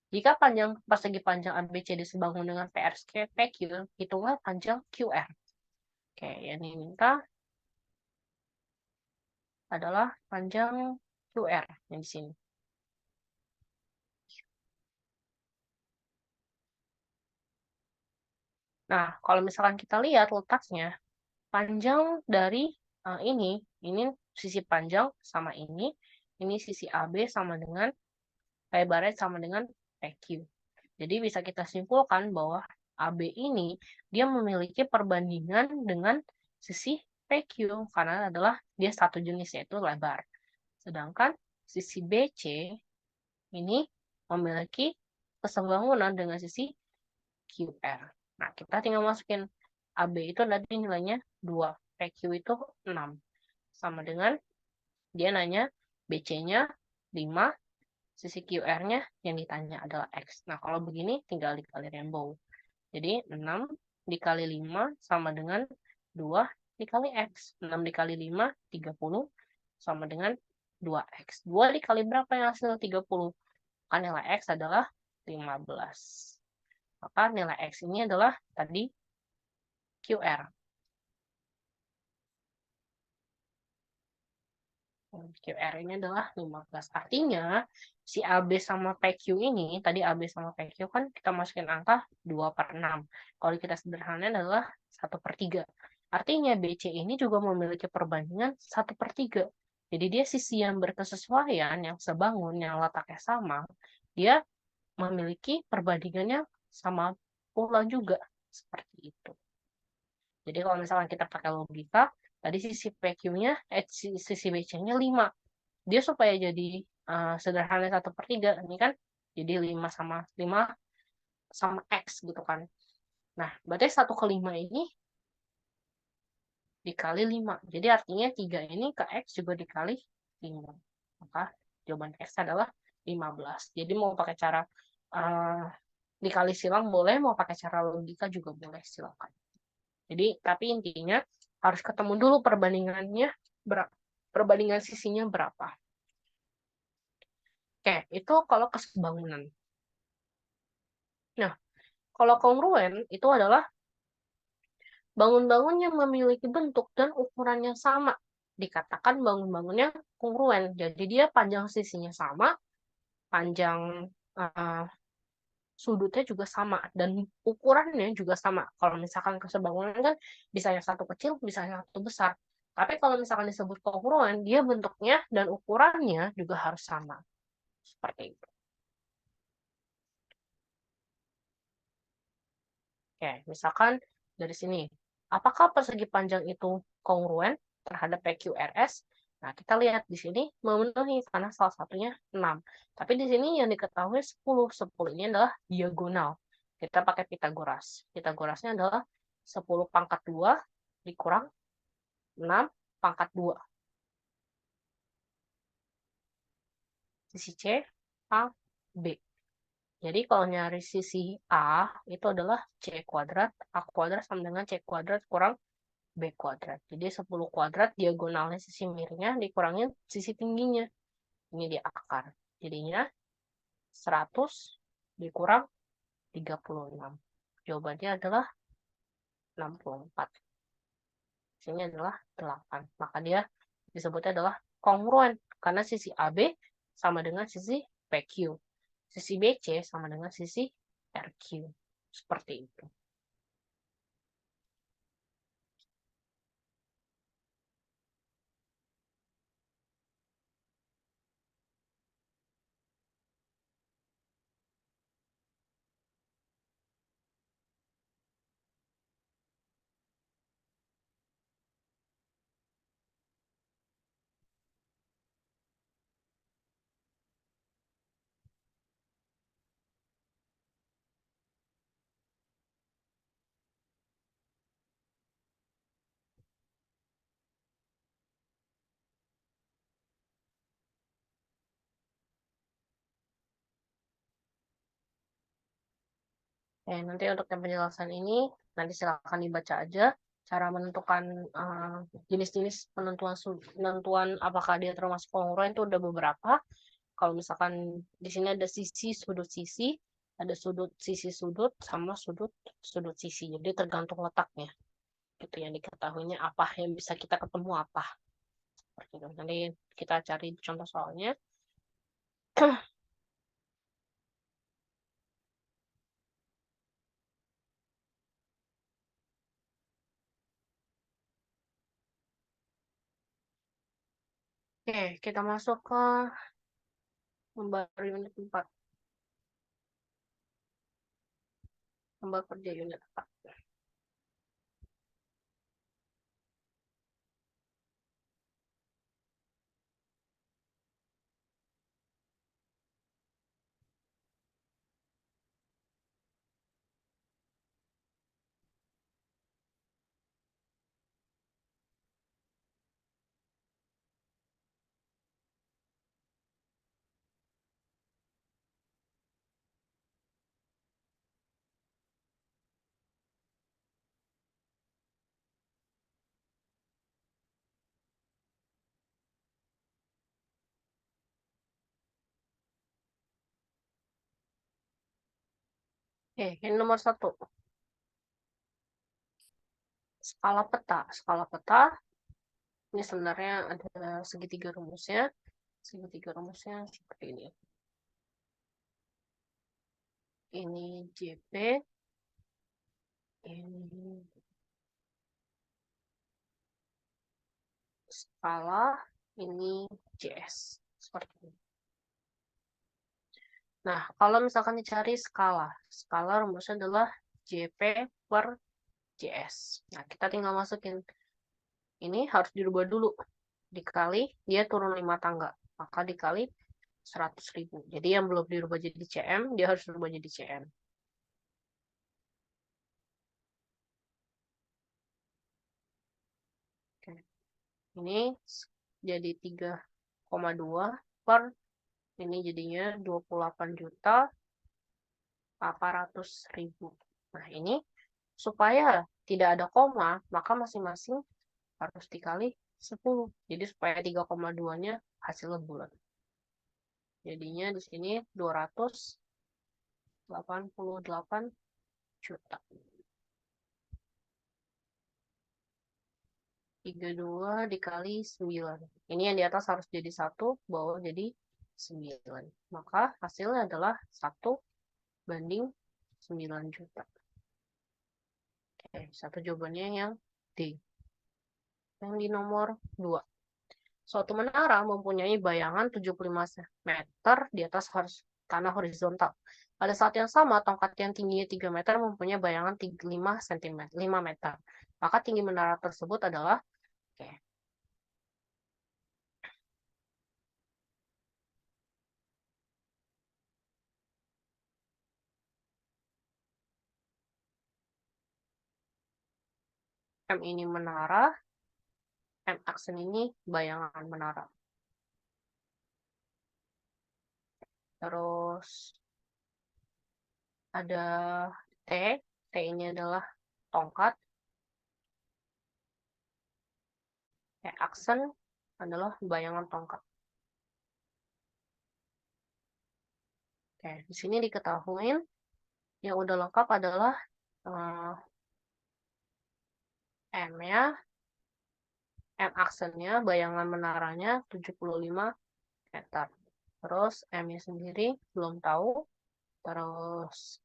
jika panjang persegi panjang ABCD sebangun dengan PRSPQ, hitunglah panjang QR. Oke, yang diminta adalah panjang QR yang di sini. Nah, kalau misalkan kita lihat letaknya, panjang dari ini sisi panjang sama ini sisi AB sama dengan lebarnya sama dengan PQ. Jadi bisa kita simpulkan bahwa AB ini dia memiliki perbandingan dengan sisi PQ karena adalah dia satu jenis yaitu lebar. Sedangkan sisi BC ini memiliki kesebangunan dengan sisi QR. Nah, kita tinggal masukin AB itu tadi nilainya 2, PQ itu 6. Sama dengan dia nanya BC-nya 5, sisi QR-nya yang ditanya adalah X. Nah, kalau begini tinggal dikali rainbow. Jadi 6 dikali 5 sama dengan 2 dikali X. 6 dikali 5, 30 sama dengan 2X. 2 dikali berapa yang hasil 30? Kan nilai X adalah 15. Maka nilai X ini adalah tadi QR. QR ini adalah 15. Artinya, si AB sama PQ ini, tadi AB sama PQ kan kita masukin angka 2 per 6. Kalau kita sederhanain adalah 1 per 3. Artinya BC ini juga memiliki perbandingan 1 per 3. Jadi dia sisi yang berkesesuaian, yang sebangun, yang letaknya sama, dia memiliki perbandingannya sama pula juga. Seperti itu. Jadi kalau misalkan kita pakai logika, tadi sisi PQ-nya, sisi BC-nya 5. Dia supaya jadi sederhana 1 per 3. Ini kan jadi 5 sama X gitu kan. Nah, berarti 1 ke 5 ini dikali 5. Jadi artinya 3 ini ke X juga dikali 5. Maka jawaban X adalah 15. Jadi mau pakai cara dikali silang boleh, mau pakai cara logika juga boleh, silakan. Jadi, tapi intinya harus ketemu dulu perbandingannya berapa, perbandingan sisinya berapa. Oke, itu kalau kesebangunan. Nah, kalau kongruen itu adalah bangun-bangun yang memiliki bentuk dan ukuran yang sama. Dikatakan bangun-bangunnya kongruen. Jadi dia panjang sisinya sama, panjang uh, sudutnya juga sama, dan ukurannya juga sama. Kalau misalkan kesebangunan kan bisa yang satu kecil, bisa yang satu besar. Tapi kalau misalkan disebut kongruen, dia bentuknya dan ukurannya juga harus sama. Seperti itu. Oke, misalkan dari sini, apakah persegi panjang itu kongruen terhadap PQRS? Nah, kita lihat di sini memenuhi karena salah satunya 6. Tapi di sini yang diketahui 10. 10 ini adalah diagonal. Kita pakai Pitagoras. Pitagorasnya adalah 10 pangkat 2 dikurang 6 pangkat 2. Sisi C, A, B. Jadi kalau nyari sisi A, itu adalah C kuadrat, A kuadrat sama dengan C kuadrat kurang B kuadrat. Jadi 10 kuadrat diagonalnya sisi miringnya dikurangin sisi tingginya. Ini di akar. Jadinya 100 dikurang 36. Jawabannya adalah 64. Sini adalah 8. Maka dia disebutnya adalah kongruen. Karena sisi AB sama dengan sisi PQ. Sisi BC sama dengan sisi RQ. Seperti itu. Nanti untuk yang penjelasan ini, nanti silakan dibaca aja. Cara menentukan jenis-jenis penentuan apakah dia termasuk kongruen itu udah beberapa. Kalau misalkan di sini ada sisi, sudut sisi, ada sudut sisi sudut, sama sudut sudut sisi. Jadi tergantung letaknya. Itu yang diketahuinya apa, yang bisa kita ketemu apa. Seperti itu. Nanti kita cari contoh soalnya. Oke, kita masuk ke lembar unit 4. Lembar kerja unit 4. Oke, ini nomor 1. Skala peta. Skala peta, ini sebenarnya ada segitiga rumusnya. Segitiga rumusnya seperti ini. Ini JP, ini skala, ini JS. Seperti ini. Nah, kalau misalkan dicari skala, skala rumusnya adalah JP per JS. Nah, kita tinggal masukin. Ini harus dirubah dulu. Dikali, dia turun 5 tangga. Maka dikali 100.000. Jadi yang belum dirubah jadi CM, dia harus dirubah jadi CM. Oke. Ini jadi 3,2 per ini jadinya 28.800.000. Nah, ini supaya tidak ada koma, maka masing-masing harus dikali 10. Jadi supaya 3,2-nya hasilnya bulat. Jadinya di sini 288 juta. 32 dikali 9. Ini yang di atas harus jadi 1, bawah jadi 9. Maka hasilnya adalah 1:9 juta. Oke, satu jawabannya yang D. Yang di nomor 2. Suatu menara mempunyai bayangan 75 meter di atas tanah horizontal. Pada saat yang sama, tongkat yang tingginya 3 meter mempunyai bayangan 5 meter. Maka tinggi menara tersebut adalah, oke, M ini menara, M aksen ini bayangan menara. Terus ada T, T ini adalah tongkat, T aksen adalah bayangan tongkat. Oke, di sini diketahui yang udah lengkap adalah M-nya, M aksennya, bayangan menaranya 75 meter. Terus M-nya sendiri belum tahu. Terus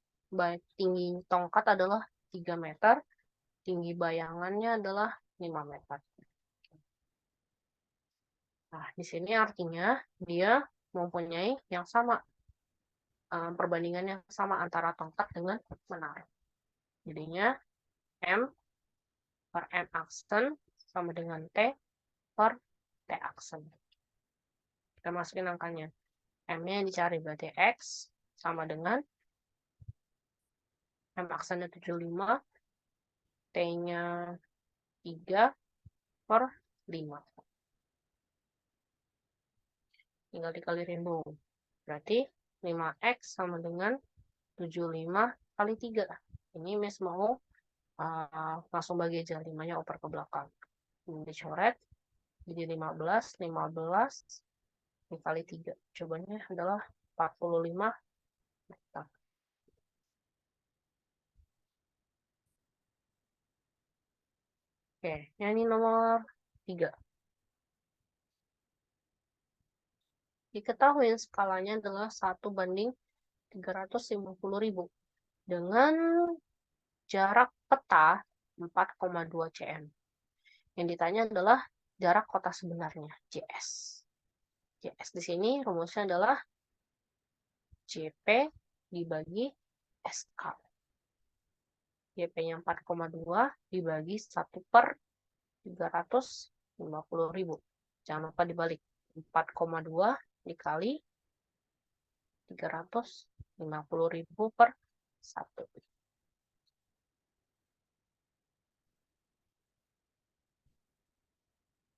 tinggi tongkat adalah 3 meter. Tinggi bayangannya adalah 5 meter. Nah, di sini artinya dia mempunyai yang sama. Perbandingan yang sama antara tongkat dengan menara. Jadinya M per M aksen sama dengan T per T aksen. Kita masukin angkanya. M-nya yang dicari berarti X sama dengan M aksennya 75, T-nya 3 per 5. Tinggal dikali rimbu. Berarti 5X sama dengan 75 kali 3. Ini Miss mau langsung bagi aja 5-nya oper ke belakang. Ini dicoret. Jadi 15 dikali 3. Jawabannya adalah 45 meter. Oke, yang ini nomor 3. Diketahui skalanya adalah 1:350.000 dengan jarak peta 4,2 cm. Yang ditanya adalah jarak kota sebenarnya, JS. JS di sini rumusnya adalah JP dibagi SK. JP-nya 4,2 dibagi 1 per 350.000. Jangan lupa dibalik. 4,2 dikali 350.000 per 1.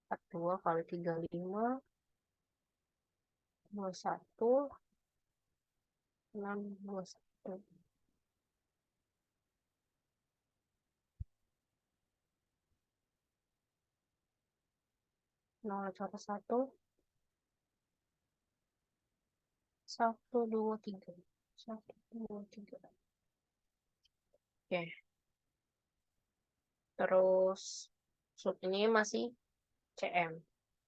42 kali 35, 21, 6, 21. 0,1, 1, 2, 3. 1, 2, 3. Oke. Terus, sub ini masih CM.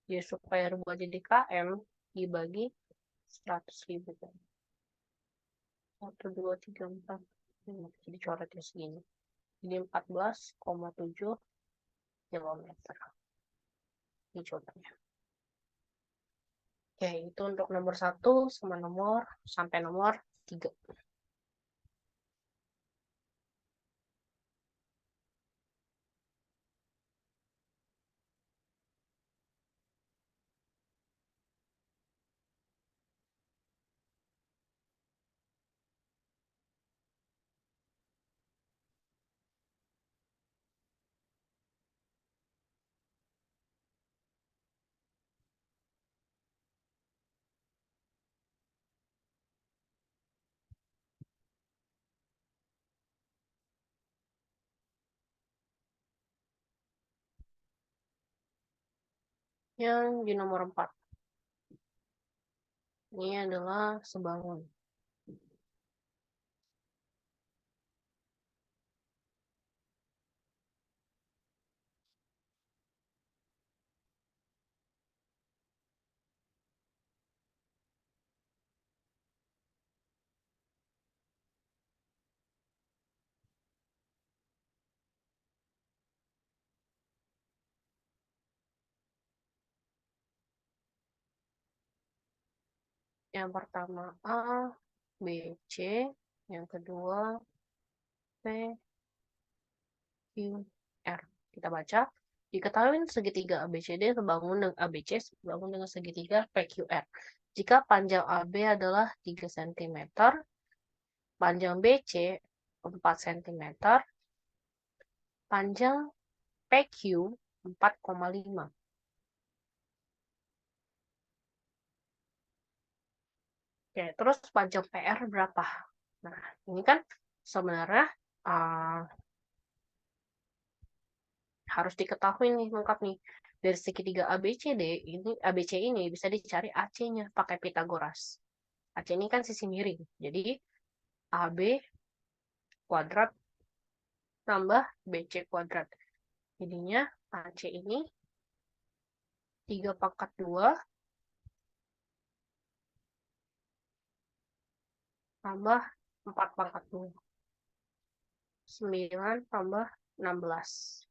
Jadi supaya rubah jadi KM, dibagi 100.000. 1, 2, 3, 4. Jadi coretnya segini. Jadi 14,7 kilometer. Ini jawabannya. Oke, itu untuk nomor 1 sama nomor sampai nomor 3. Yang di nomor 4. Ini adalah sebangun. Yang pertama A, B, C. Yang kedua P, Q, R. Kita baca. Diketahui segitiga ABCD sebangun dengan ABC sebangun dengan segitiga PQR. Jika panjang AB adalah 3 cm, panjang BC 4 cm, panjang PQ 4,5. Oke, terus panjang PR berapa? Nah, ini kan sebenarnya harus diketahui nih lengkap nih. Dari segitiga ABCD ini ABC ini bisa dicari AC-nya pakai Pitagoras. AC ini kan sisi miring. Jadi AB kuadrat tambah BC kuadrat. Jadinya AC ini 3 pangkat 2 tambah 4 pangkat 2. 9 tambah 16.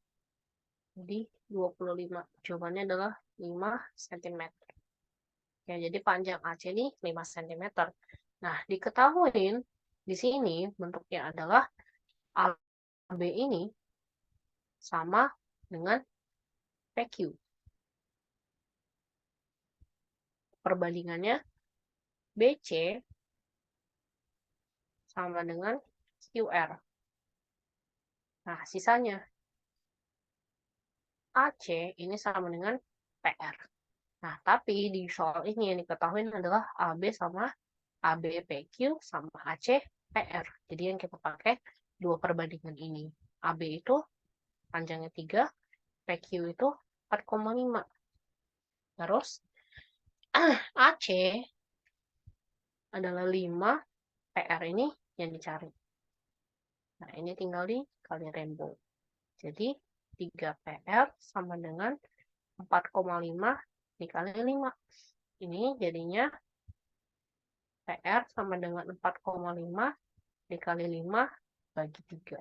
Jadi 25. Jawabannya adalah 5 cm. Ya, jadi panjang AC ini 5 cm. Nah, diketahui di sini bentuknya adalah AB ini sama dengan PQ. Perbandingannya BC sama dengan QR. Nah, sisanya AC ini sama dengan PR. Nah, tapi di soal ini yang diketahui adalah AB sama AB PQ sama AC PR. Jadi yang kita pakai dua perbandingan ini. AB itu panjangnya 3, PQ itu 4,5. Terus AC adalah 5, PR ini yang dicari. Nah, ini tinggal dikali rainbow. Jadi 3 PR sama dengan 4,5 dikali 5. Ini jadinya PR sama dengan 4,5 dikali 5 bagi 3.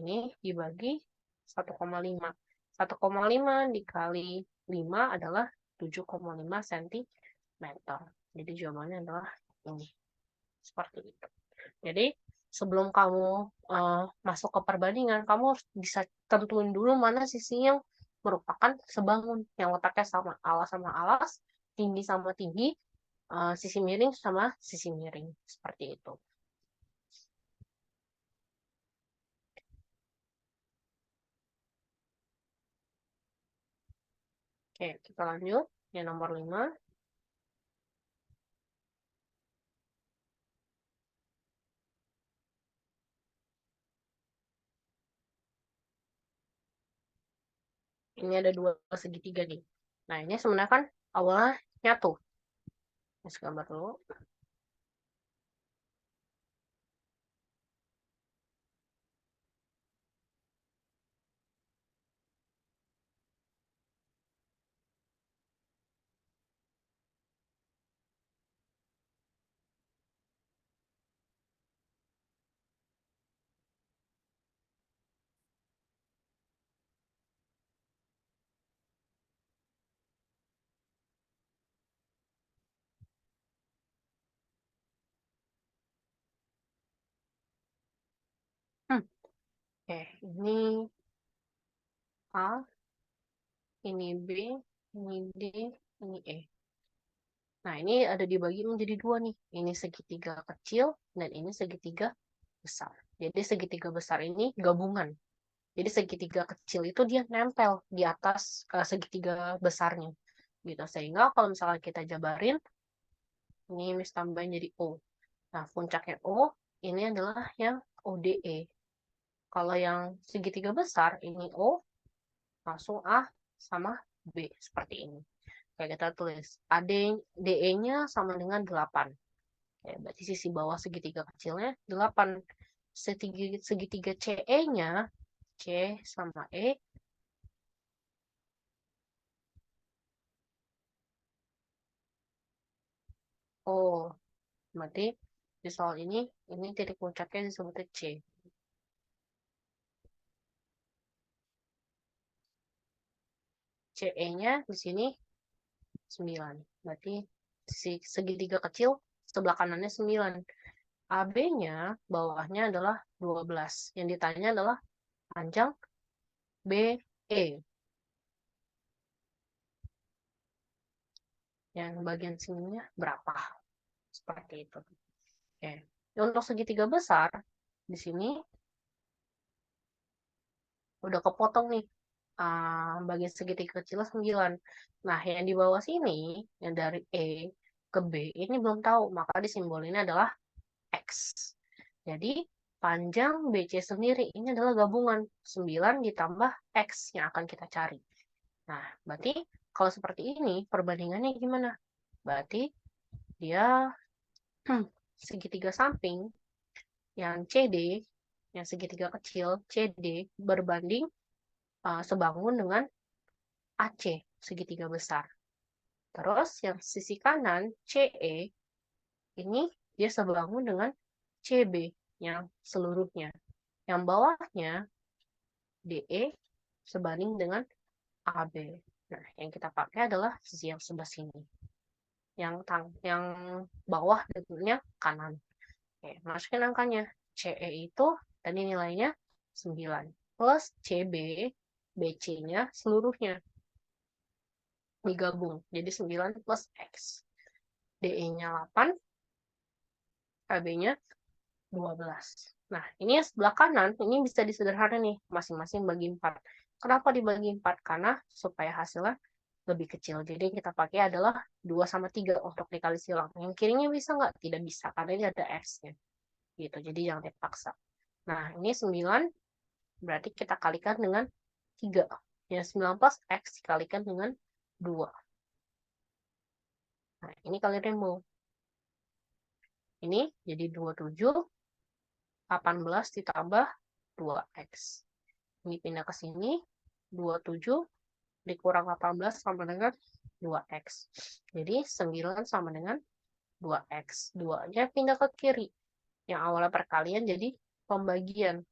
Ini dibagi 1,5. 1,5 dikali 5 adalah 7,5 cm. meter. Jadi jawabannya adalah ini. Seperti itu. Jadi sebelum kamu masuk ke perbandingan, kamu harus bisa tentuin dulu mana sisi yang merupakan sebangun, yang letaknya sama alas, tinggi sama tinggi, sisi miring sama sisi miring. Seperti itu. Oke, kita lanjut. Yang nomor 5. Ini ada dua segitiga nih. Nah, ini sebenarnya kan awalnya nyatu. Let's gambar dulu. Oke, ini A, ini B, ini D, ini E. Nah, ini ada dibagi menjadi dua nih. Ini segitiga kecil dan ini segitiga besar. Jadi segitiga besar ini gabungan. Jadi segitiga kecil itu dia nempel di atas segitiga besarnya. Gitu. Sehingga kalau misalnya kita jabarin, ini mis tambahin jadi O. Nah, puncaknya O ini adalah yang ODE. Kalau yang segitiga besar, ini O, langsung A sama B. Seperti ini. Kayak kita tulis, DE-nya sama dengan 8. Ya, berarti sisi bawah segitiga kecilnya 8. Segitiga CE-nya, C sama E, oh, berarti di soal ini titik puncaknya disebutnya C. CE-nya di sini 9. Berarti segitiga kecil sebelah kanannya 9. AB-nya bawahnya adalah 12. Yang ditanya adalah panjang BE. Yang bagian sininya berapa? Seperti itu. Oke. Untuk segitiga besar, di sini udah kepotong nih. Bagian segitiga kecil 9. Nah, yang di bawah sini, yang dari E ke B, ini belum tahu. Maka disimbolinnya adalah X. Jadi, panjang BC sendiri ini adalah gabungan 9 ditambah X yang akan kita cari. Nah, berarti kalau seperti ini, perbandingannya gimana? Berarti dia segitiga samping yang CD, yang segitiga kecil CD berbanding sebangun dengan AC, segitiga besar. Terus yang sisi kanan CE ini dia sebangun dengan CB yang seluruhnya. Yang bawahnya DE sebanding dengan AB. Nah, yang kita pakai adalah sisi yang sebelah sini. Yang bawah tentunya kanan. Oke, masukin angkanya. CE itu tadi nilainya 9 plus CB, BC-nya seluruhnya digabung. Jadi 9 plus X. DE-nya 8, KB-nya 12. Nah, ini yang sebelah kanan, ini bisa disederhanakan nih, masing-masing bagi 4. Kenapa dibagi 4? Karena supaya hasilnya lebih kecil. Jadi yang kita pakai adalah 2 sama 3 untuk dikali silang. Yang kirinya bisa nggak? Tidak bisa, karena ini ada X-nya. Gitu, jadi jangan dipaksa. Nah, ini 9, berarti kita kalikan dengan 3. Yang 9 plus X dikalikan dengan 2. Nah, ini kali rainbow. Ini jadi 27, 18 ditambah 2X. Ini pindah ke sini, 27 dikurang 18 sama dengan 2X. Jadi 9 sama dengan 2X. 2-nya pindah ke kiri. Yang awalnya perkalian jadi pembagian.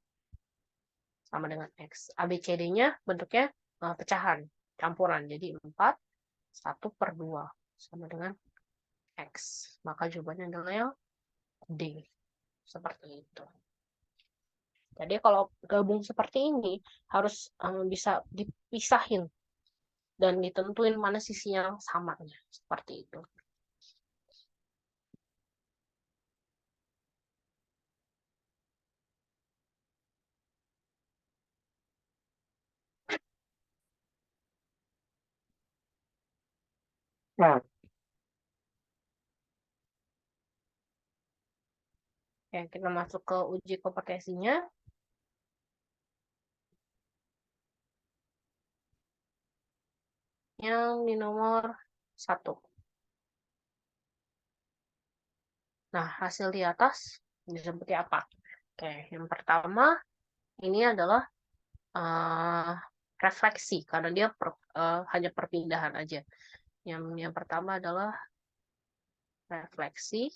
Sama dengan X. ABCD-nya bentuknya pecahan, campuran. Jadi 4, 1/2. Sama dengan X. Maka jawabannya adalah yang D. Seperti itu. Jadi kalau gabung seperti ini harus bisa dipisahin dan ditentuin mana sisi yang samanya. Seperti itu. Nah, ya, kita masuk ke uji kompetensinya. Yang di nomor 1. Nah, hasil di atas seperti apa? Oke, yang pertama ini adalah refleksi karena dia hanya perpindahan aja. Yang pertama adalah refleksi,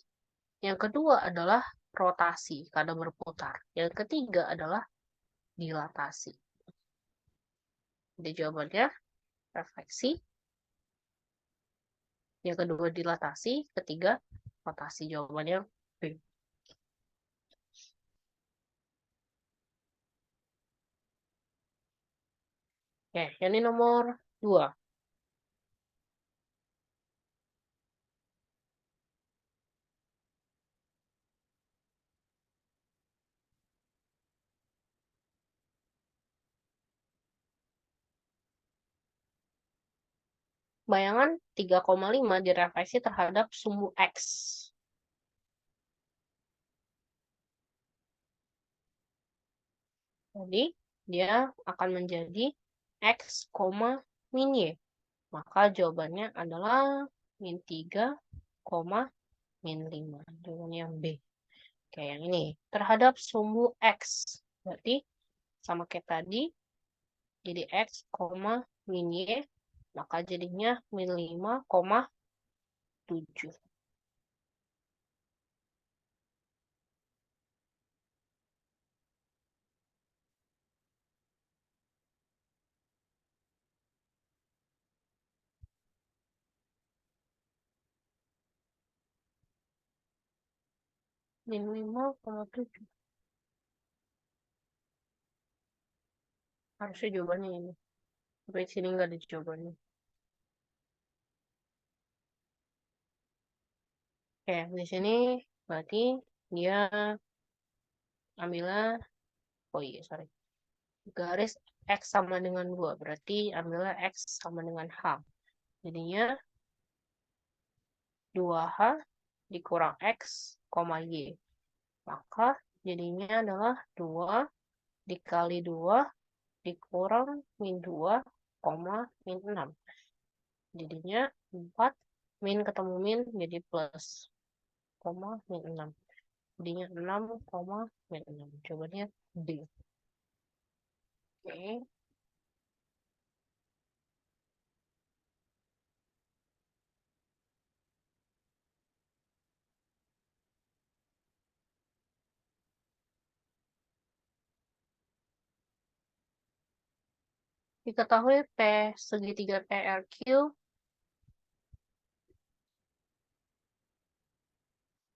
yang kedua adalah rotasi karena berputar. Yang ketiga adalah dilatasi. Jadi jawabannya refleksi, yang kedua dilatasi, ketiga rotasi. Jawabannya B. Oke, yang ini nomor 2. Bayangan 3,5 direfleksi terhadap sumbu X. Jadi, dia akan menjadi X, min Y. Maka jawabannya adalah min 3, min 5. Jawabannya B. Oke, yang ini. Terhadap sumbu X. Berarti sama kayak tadi. Jadi X, min Y. Maka jadinya min 5,7. Min 5,7. Harusnya jawabannya ini. Tapi sini nggak ada jawabannya. Oke, di sini berarti dia ambilnya, oh iya, sorry. Garis X sama dengan 2. Berarti ambilnya X sama dengan H. Jadinya 2H dikurang X, Y. Maka jadinya adalah 2 dikali 2 dikurang min 2, min 6. Jadinya 4 min ketemu min jadi plus, min 6. Jadinya 6, min 6. Jawabannya D. Oke. Diketahui P segitiga PRQ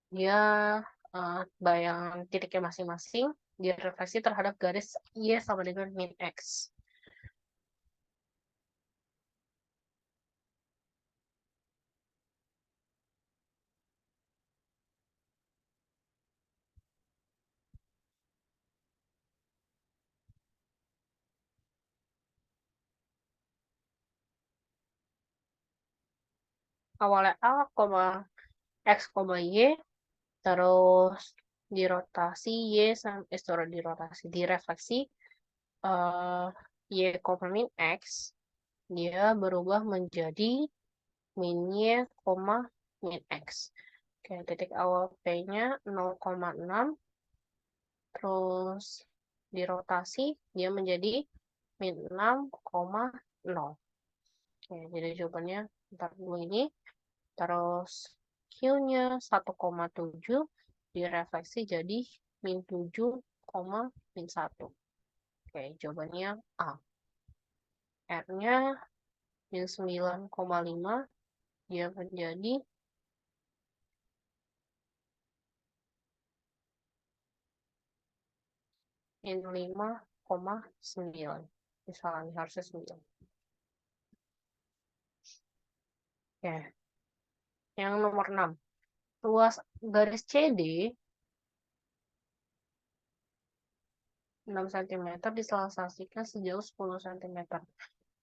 dia bayangan titiknya masing-masing direfleksi terhadap garis Y sama dengan min X. Awalnya A, X, Y, terus dirotasi Y sampai direfleksi Y, min X, dia berubah menjadi min Y, min X. Oke, titik awal P-nya 0,6, terus dirotasi dia menjadi min 6,0. Oke, jadi jawabannya ntar dulu ini. Terus Q-nya 1,7 direfleksi jadi min 7, min 1. Oke, jawabannya A. R-nya min 9,5 dia menjadi min 5,9. Misalnya harusnya 9. Oke. Yang nomor 6. Ruas garis CD 6 cm diselasasikan sejauh 10 cm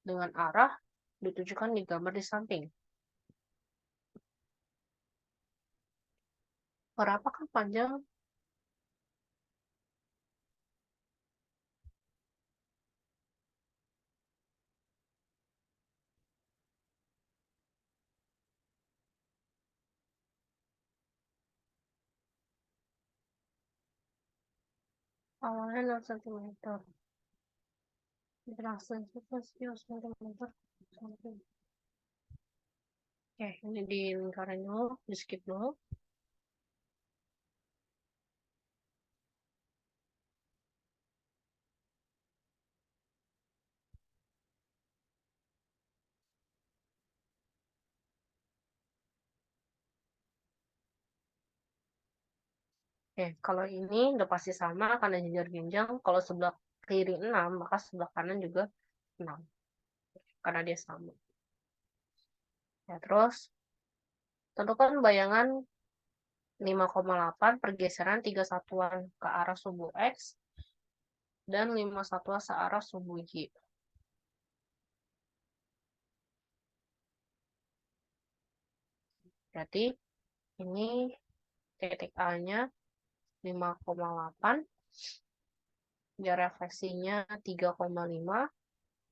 dengan arah ditujukan di gambar di samping. Berapakah panjang awalnya 6 cm. Diselasasikan sejauh 10 cm samping. Oke, ini di lingkaran dulu, di skip dulu. Oke, kalau ini udah pasti sama karena jejar jenjang. Kalau sebelah kiri 6, maka sebelah kanan juga 6. Karena dia sama. Ya, terus tentukan bayangan 5,8 pergeseran 3 satuan ke arah subu X dan 5 satuan searah subu Y. Berarti ini titik A-nya 5,8, dia refleksinya 3,5,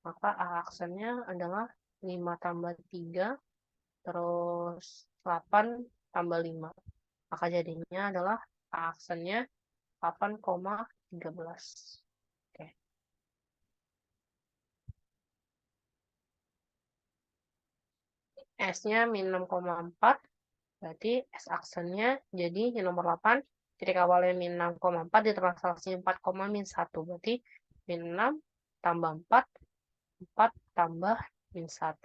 maka A-aksennya adalah 5 tambah 3, terus 8 tambah 5. Maka jadinya adalah A-aksennya 8,13. Oke. S-nya min 6,4. Berarti S aksennya jadi yang nomor 8, titik awalnya min 6,4 ditranslasi 4, min 1. Berarti min 6 tambah 4, 4 tambah min 1.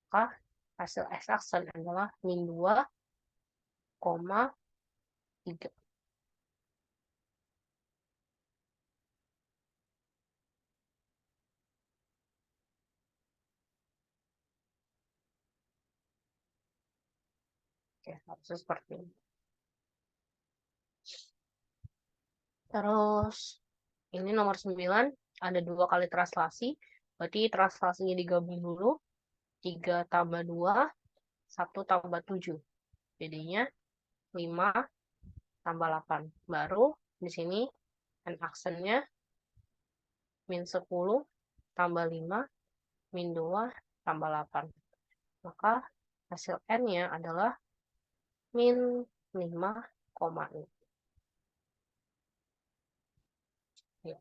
Maka hasil S aksen adalah min 2,3. Oke, harusnya seperti ini. Terus ini nomor 9, ada 2 kali translasi. Berarti translasinya digabung dulu. 3 tambah 2, 1 tambah 7. Jadinya 5 tambah 8. Baru di sini N aksennya min 10 tambah 5 min 2 tambah 8. Maka hasil N-nya adalah min 5,6. Gitu.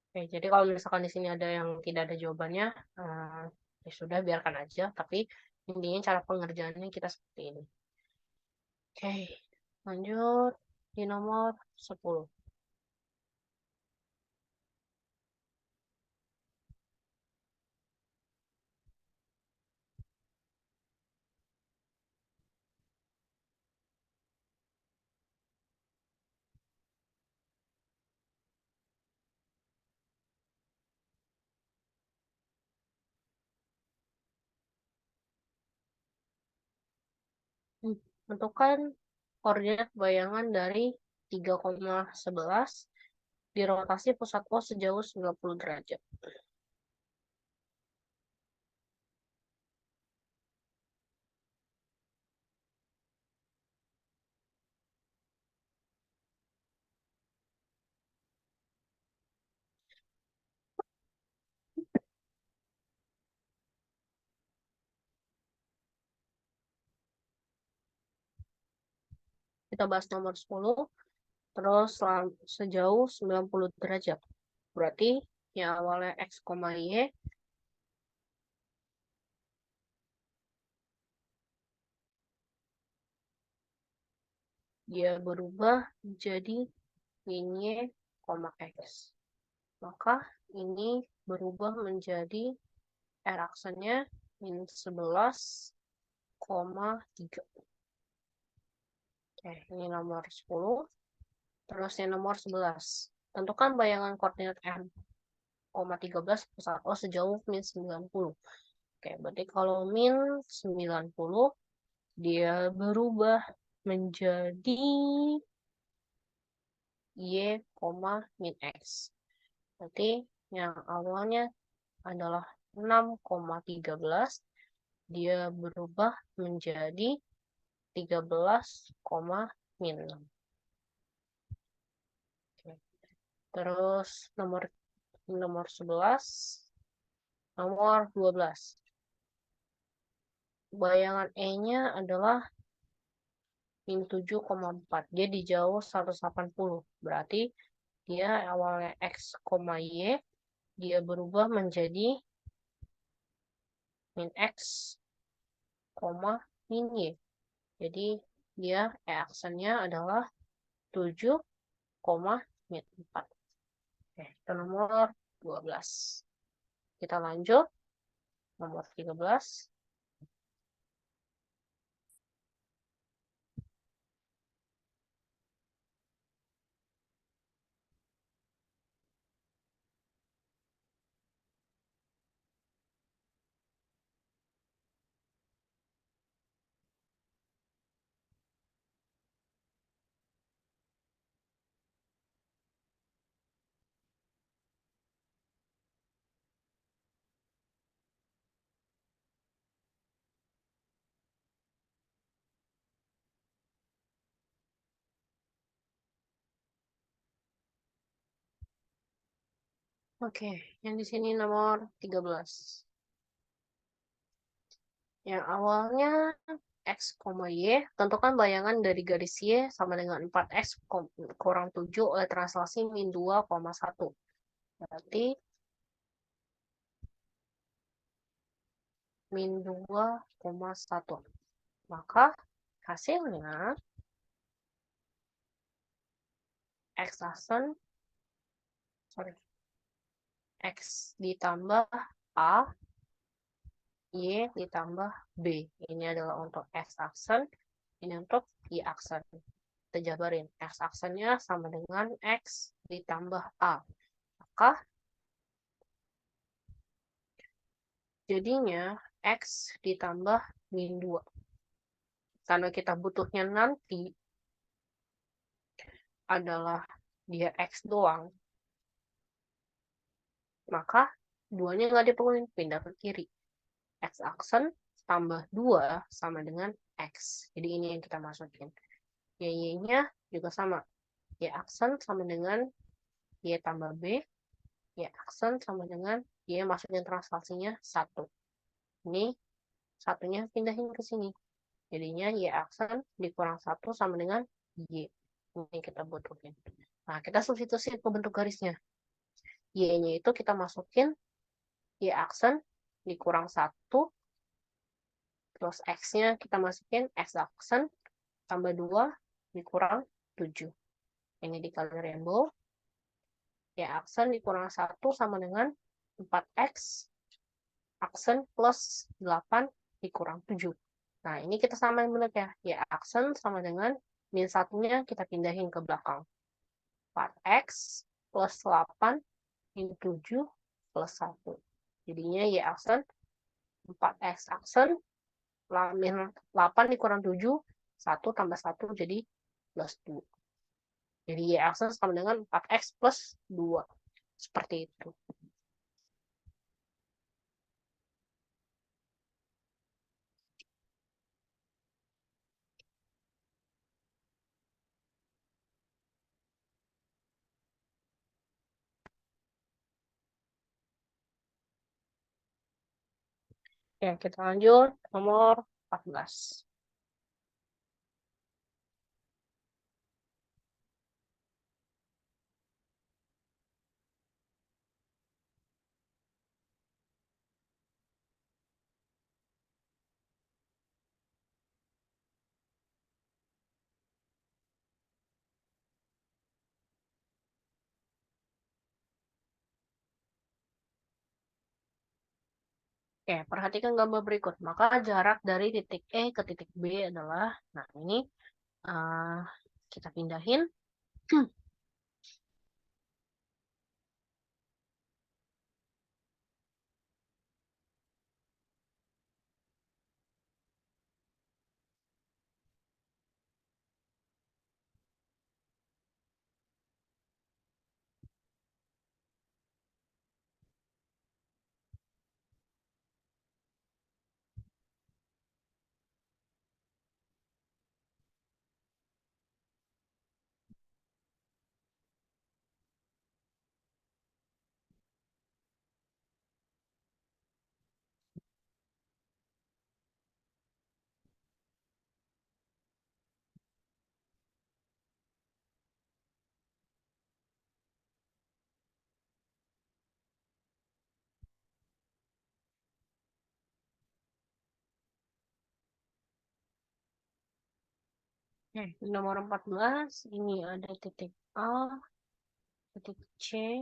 Oke, jadi kalau misalkan di sini ada yang tidak ada jawabannya, ya sudah biarkan aja. Tapi intinya cara pengerjaannya kita seperti ini. Oke, lanjut di nomor 10. Tentukan koordinat bayangan dari 3,11 dirotasi pusat pos sejauh 90 derajat. Kita bahas nomor 10, terus sejauh 90 derajat. Berarti yang awalnya X, Y, dia berubah menjadi min Y, X. Maka ini berubah menjadi R aksennya min 11 3. Oke, ini nomor 10. Terus yang nomor 11. Tentukan bayangan koordinat M, 13 pusat O sejauh min 90. Oke, berarti kalau min 90, dia berubah menjadi Y, min X. Berarti yang awalnya adalah 6,13, dia berubah menjadi 13, min 6. Oke. Terus nomor 11, nomor 12. Bayangan E-nya adalah min 7,4. Dia dijauh 180. Berarti dia awalnya X, Y, dia berubah menjadi min X, min Y. Jadi dia aksennya adalah 7, min 4. Oke, itu nomor 12. Kita lanjut. Nomor 13. Oke, yang di sini nomor 13. Yang awalnya X, Y, tentukan bayangan dari garis Y sama dengan 4X kurang 7 oleh translasi min 2,1. Berarti min 2,1. Maka hasilnya X aksen, X ditambah A, Y ditambah B. Ini adalah untuk X aksen, ini untuk Y aksen. Kita jabarin. X aksennya sama dengan X ditambah A. Maka jadinya X ditambah min 2. Karena kita butuhnya nanti adalah dia X doang, maka 2-nya nggak diperluin, pindah ke kiri. X aksen tambah 2 sama dengan X. Jadi ini yang kita masukin. Y-nya juga sama. Y aksen sama dengan Y tambah B. Y aksen sama dengan Y masukin translasinya 1. Ini satunya pindahin ke sini. Jadinya Y aksen dikurang 1 sama dengan Y. Ini kita butuhin. Nah, kita substitusi ke bentuk garisnya. Y-nya itu kita masukin Y aksen dikurang 1. Terus X-nya kita masukin X aksen tambah 2 dikurang 7. Ini dikali rainbow. Y aksen dikurang 1 sama dengan 4X aksen plus 8 dikurang 7. Nah, ini kita samain bentuknya. Y aksen sama dengan min 1-nya kita pindahin ke belakang. 4X plus 8 min 7 plus 1. Jadinya Y aksen 4X aksen min 8 dikurang 7, 1 tambah 1 jadi plus 2. Jadi Y aksen sama dengan 4X plus 2. Seperti itu. Ya, kita lanjut nomor 14. Oke, perhatikan gambar berikut. Maka jarak dari titik E ke titik B adalah, nah ini eh, kita pindahin. Oke, di nomor 14 ini ada titik A, titik C,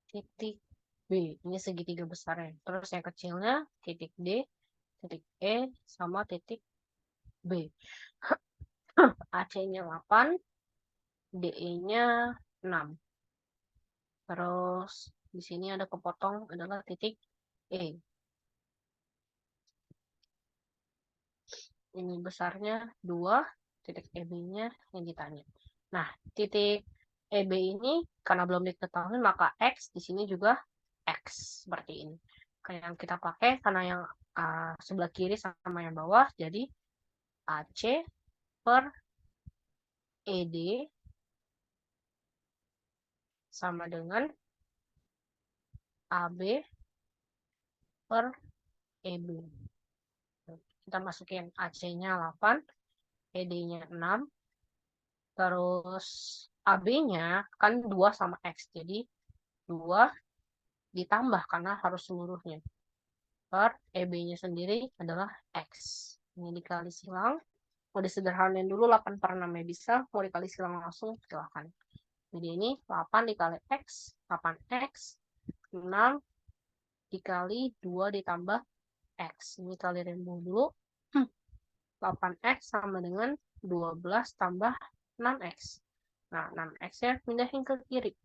titik B. Ini segitiga besarnya. Terus yang kecilnya titik D, titik E, sama titik B. AC-nya 8, DE-nya 6. Terus di sini ada kepotong adalah titik E. Ini besarnya 2, titik EB-nya yang ditanya. Nah, titik EB ini karena belum diketahui maka X di sini juga X seperti ini. Kayak yang kita pakai karena yang sebelah kiri sama yang bawah jadi AC per ED sama dengan AB per EB. Kita masukin AC-nya 8, ED-nya 6, terus AB-nya kan 2 sama X. Jadi 2 ditambah karena harus seluruhnya. Per EB-nya sendiri adalah X. Ini dikali silang. Mau disederhanain dulu 8 per 6 ya bisa. Mau dikali silang langsung silahkan. Jadi ini 8 dikali X. 8X. 6 dikali 2 ditambah X. Ini kali rimbuh dulu. 8X sama dengan 12 tambah 6X. Nah, 6X-nya pindahin ke kiri.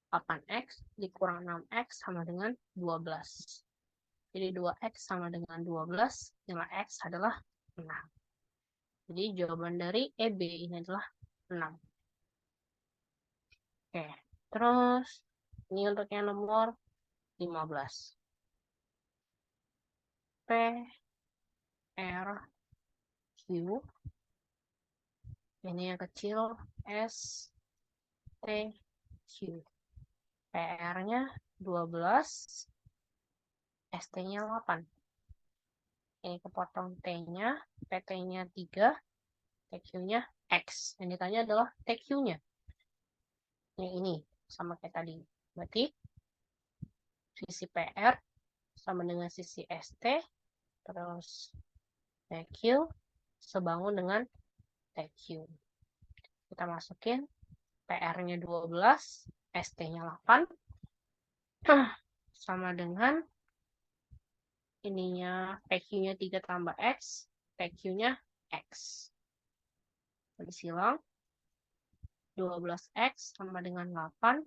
8X dikurang 6X sama dengan 12. Jadi 2X sama dengan 12, nilai X adalah 6. Jadi jawaban dari EB ini adalah 6. Oke, terus ini untuk yang nomor 15. P, R, Q. Ini yang kecil S, T, Q. PR-nya 12, ST-nya 8. Ini kepotong T-nya, PT-nya 3, TQ-nya X. Yang ditanya adalah TQ-nya. Yang ini, sama kayak tadi. Berarti sisi PR sama dengan sisi ST, terus TQ sebangun dengan TQ. Kita masukin PR-nya 12, ST-nya 8, sama dengan ininya TQ-nya 3 tambah X, TQ-nya X. Jadi silang 12X sama dengan 8,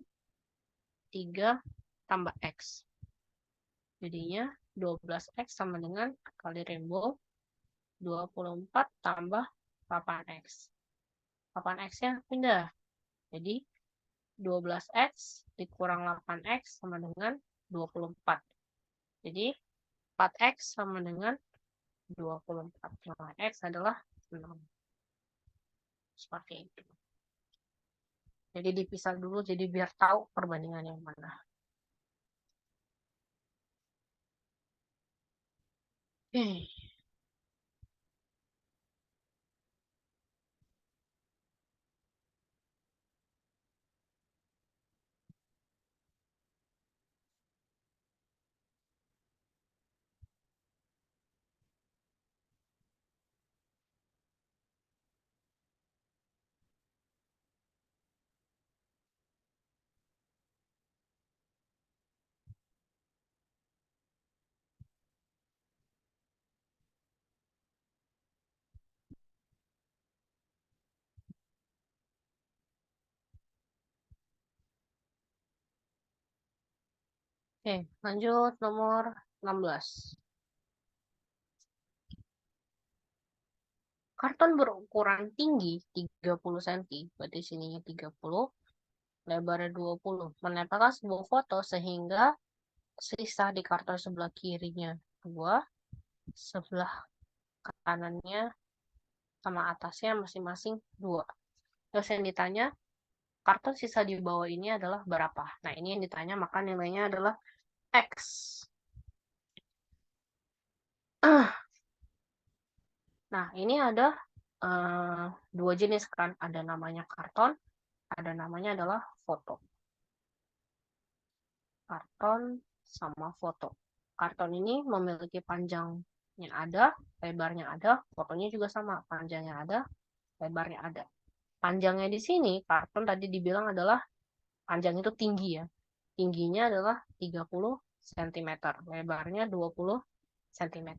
3 tambah X. Jadinya 12X sama dengan kali rainbow 24 tambah 8X. 8X-nya pindah. Jadi 12X dikurang 8X sama dengan 24. Jadi 4X sama dengan 24. Nilai X adalah 6. Seperti itu. Jadi dipisah dulu jadi biar tahu perbandingan yang mana. Oke. Oke, lanjut nomor 16. Karton berukuran tinggi 30 cm, berarti sininya 30, lebarnya 20. Menempelkan sebuah foto sehingga sisa di karton sebelah kirinya 2, sebelah kanannya sama atasnya masing-masing 2. Terus yang ditanya, karton sisa di bawah ini adalah berapa? Nah, ini yang ditanya, maka nilainya adalah X. Nah, ini ada dua jenis kan. Ada namanya karton, ada namanya adalah foto. Karton sama foto. Karton ini memiliki panjangnya ada, lebarnya ada, fotonya juga sama. Panjangnya ada, lebarnya ada. Panjangnya di sini, karton tadi dibilang adalah panjang itu tinggi ya. Tingginya adalah 30 cm, lebarnya 20 cm.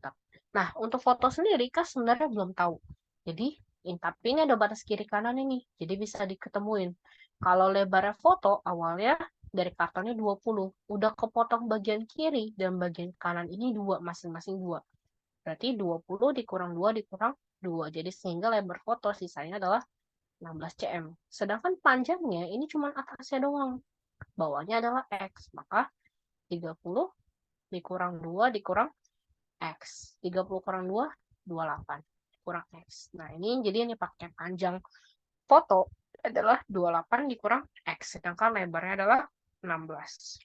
Nah, untuk foto sendiri kan sebenarnya belum tahu. Jadi, tapi ini ada batas kiri kanan ini. Jadi bisa diketemuin. Kalau lebarnya foto awalnya dari kartonnya 20. Udah kepotong bagian kiri dan bagian kanan ini 2, masing-masing 2. Berarti 20 dikurang 2 dikurang 2. Jadi sehingga lebar foto sisanya adalah 16 cm. Sedangkan panjangnya ini cuma atasnya doang. Bawahnya adalah X. Maka 30 dikurang 2 dikurang X. 30 kurang 2, 28. Kurang X. Nah, ini jadi ini pakai panjang foto adalah 28 dikurang X. Sedangkan lebarnya adalah 16.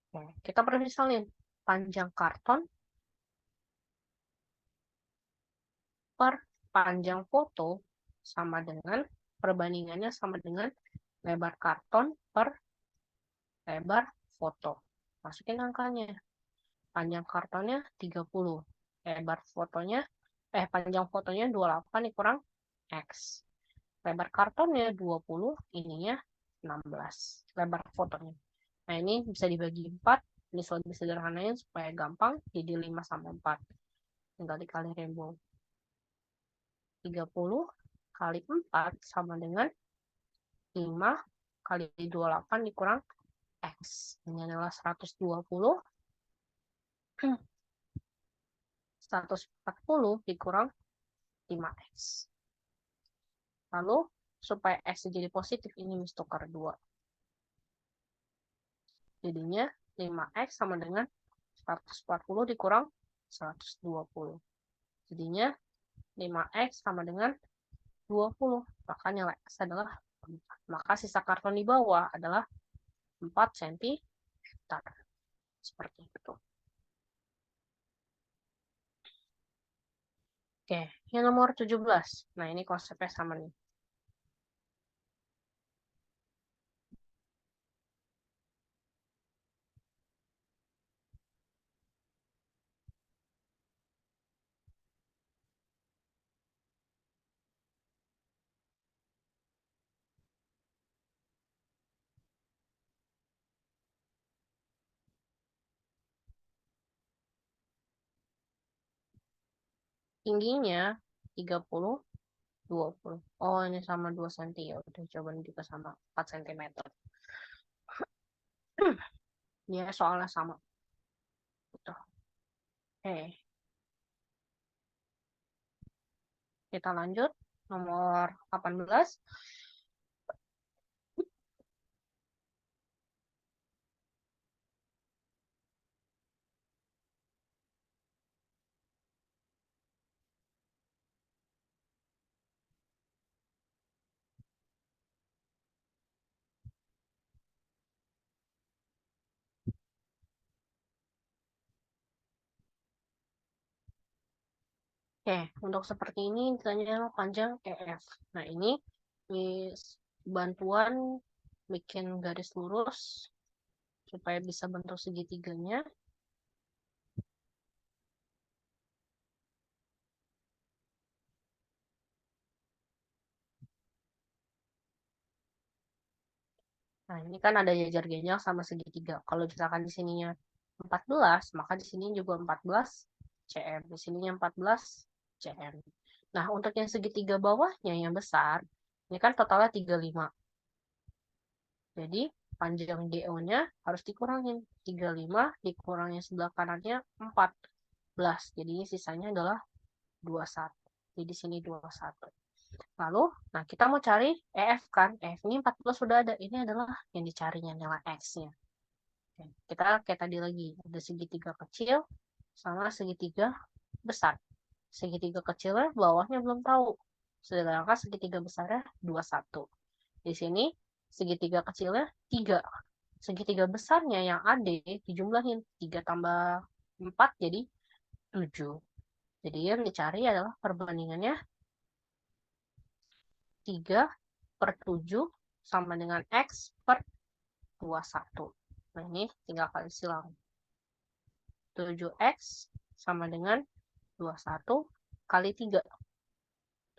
Oke, kita permisalin panjang karton per panjang foto sama dengan, perbandingannya sama dengan lebar karton per lebar foto. Masukin angkanya. Panjang kartonnya 30. Lebar fotonya, panjang fotonya 28 dikurang X. Lebar kartonnya 20, ininya 16. Lebar fotonya. Nah, ini bisa dibagi 4. Ini lebih sederhanain supaya gampang. Jadi 5 sama 4. Tinggal dikali ribu. 30 kali 4 sama dengan 5 kali 28 dikurang X. Ini adalah 120. 140 dikurang 5X. Lalu, supaya X jadi positif, ini mesti tukar 2. Jadinya 5X sama dengan 140 dikurang 120. Jadinya 5X sama dengan 20. Maka nilai X adalah 4. Maka sisa karton di bawah adalah 4 cm. Seperti itu. Oke, yang nomor 17. Nah, ini konsepnya sama nih. Tingginya 30, 20. Oh, ini sama 2 cm. Ya udah, coba juga sama 4 cm. Ya, soalnya sama. Gitu. Oke, kita lanjut. Nomor 18. Oke, untuk seperti ini ditanya panjang EF. Nah, ini bantuan bikin garis lurus supaya bisa bentuk segitiganya. Nah, ini kan ada jajar genjang sama segitiga. Kalau misalkan di sininya 14, maka di sini juga 14 cm. Di sininya 14 cm. Nah, untuk yang segitiga bawahnya yang besar, ini kan totalnya 35. Jadi, panjang DO-nya harus dikurangin. 35 dikurangin sebelah kanannya 14. Jadi sisanya adalah 21. Jadi di sini 21. Lalu, nah kita mau cari EF kan. EF ini 14 sudah ada. Ini adalah yang dicarinya nilai X-nya. Kita kayak tadi lagi. Ada segitiga kecil sama segitiga besar. Segitiga kecilnya bawahnya belum tahu. Sedangkan segitiga besarnya 21. Di sini segitiga kecilnya 3. Segitiga besarnya yang ada dijumlahin. 3 tambah 4 jadi 7. Jadi yang dicari adalah perbandingannya 3/7 sama dengan X per 21. Nah ini tinggal kali silang. 7X sama dengan 21 kali 3.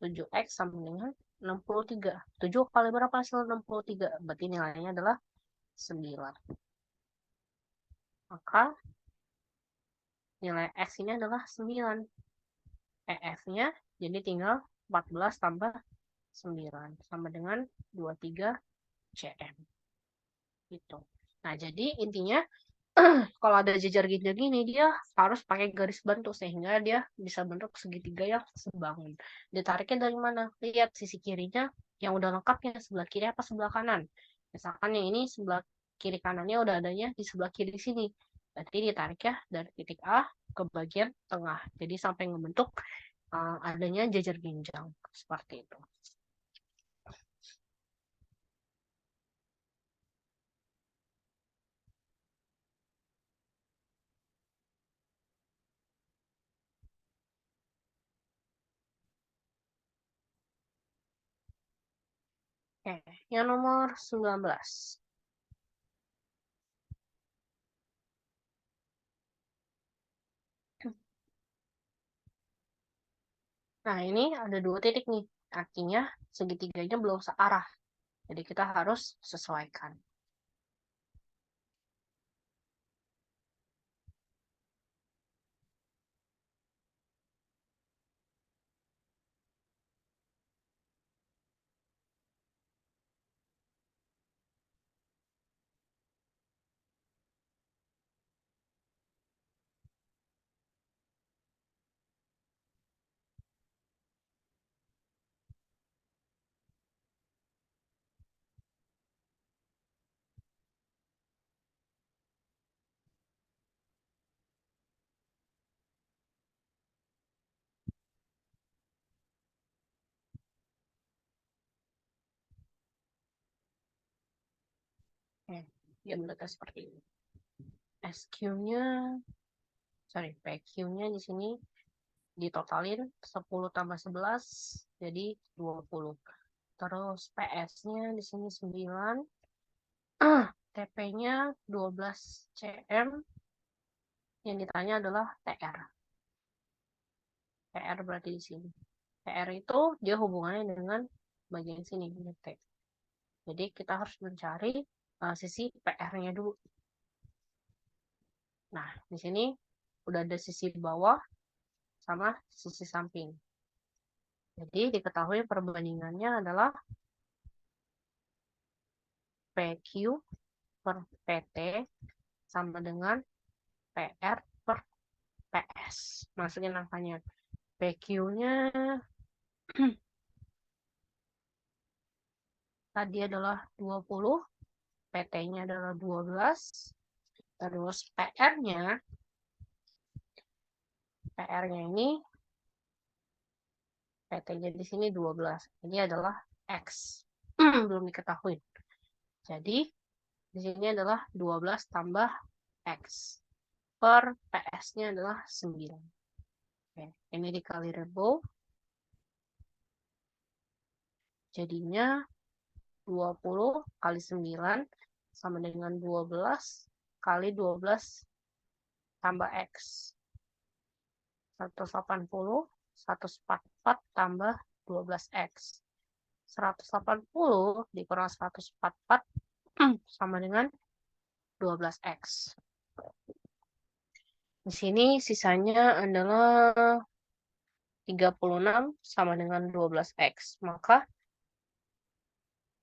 7X sama dengan 63. 7 kali berapa hasil 63? Berarti nilainya adalah 9. Maka nilai X ini adalah 9. EF-nya jadi tinggal 14 tambah 9 sama dengan 23 cm. Gitu. Nah, jadi intinya kalau ada jejer gini dia harus pakai garis bantu sehingga dia bisa bentuk segitiga yang sebangun. Ditariknya dari mana? Lihat sisi kirinya yang udah lengkapnya sebelah kiri apa sebelah kanan. Misalkan yang ini sebelah kiri kanannya udah adanya di sebelah kiri sini. Berarti ditarik ya dari titik A ke bagian tengah. Jadi sampai membentuk adanya jejer ginjal seperti itu. Oke, yang nomor 19. Nah, ini ada 2 titik nih. Artinya segitiganya belum searah. Jadi kita harus sesuaikan. Ya mereka seperti ini. SQ-nya, PQ-nya di sini ditotalin 10 tambah 11 jadi 20. Terus PS-nya di sini 9. TP-nya 12 cm. Yang ditanya adalah TR. TR berarti di sini. TR itu dia hubungannya dengan bagian sini, T. Jadi kita harus mencari sisi PR-nya dulu. Nah, di sini udah ada sisi bawah sama sisi samping. Jadi diketahui perbandingannya adalah PQ per PT sama dengan PR per PS. Masukin angkanya. PQ-nya tadi adalah 20, PT-nya adalah 12, terus PR-nya ini PT-nya di sini 12. Ini adalah X. Belum diketahui. Jadi di sini adalah 12 tambah X. Per PS-nya adalah 9. Oke, ini dikali rebo. Jadinya 20 kali 9 sama dengan 12 kali 12 tambah X. 180, 144 tambah 12X. 180 dikurang 144 sama dengan 12X. Di sini sisanya adalah 36 sama dengan 12X. Maka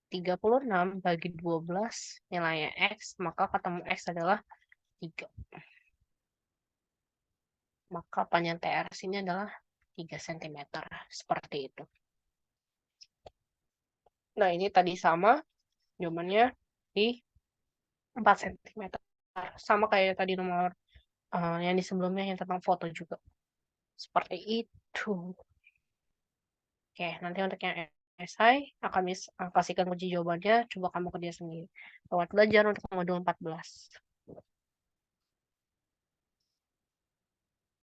36 bagi 12 nilainya X, maka ketemu X adalah 3. Maka panjang TRS ini adalah 3 cm. Seperti itu. Nah, ini tadi sama, jawabannya di 4 cm. Sama kayak tadi nomor yang di sebelumnya yang tentang foto juga. Seperti itu. Oke, nanti untuk yang esai akan kasihkan kunci jawabannya, coba kamu kerja sendiri. Selamat belajar untuk modul 14.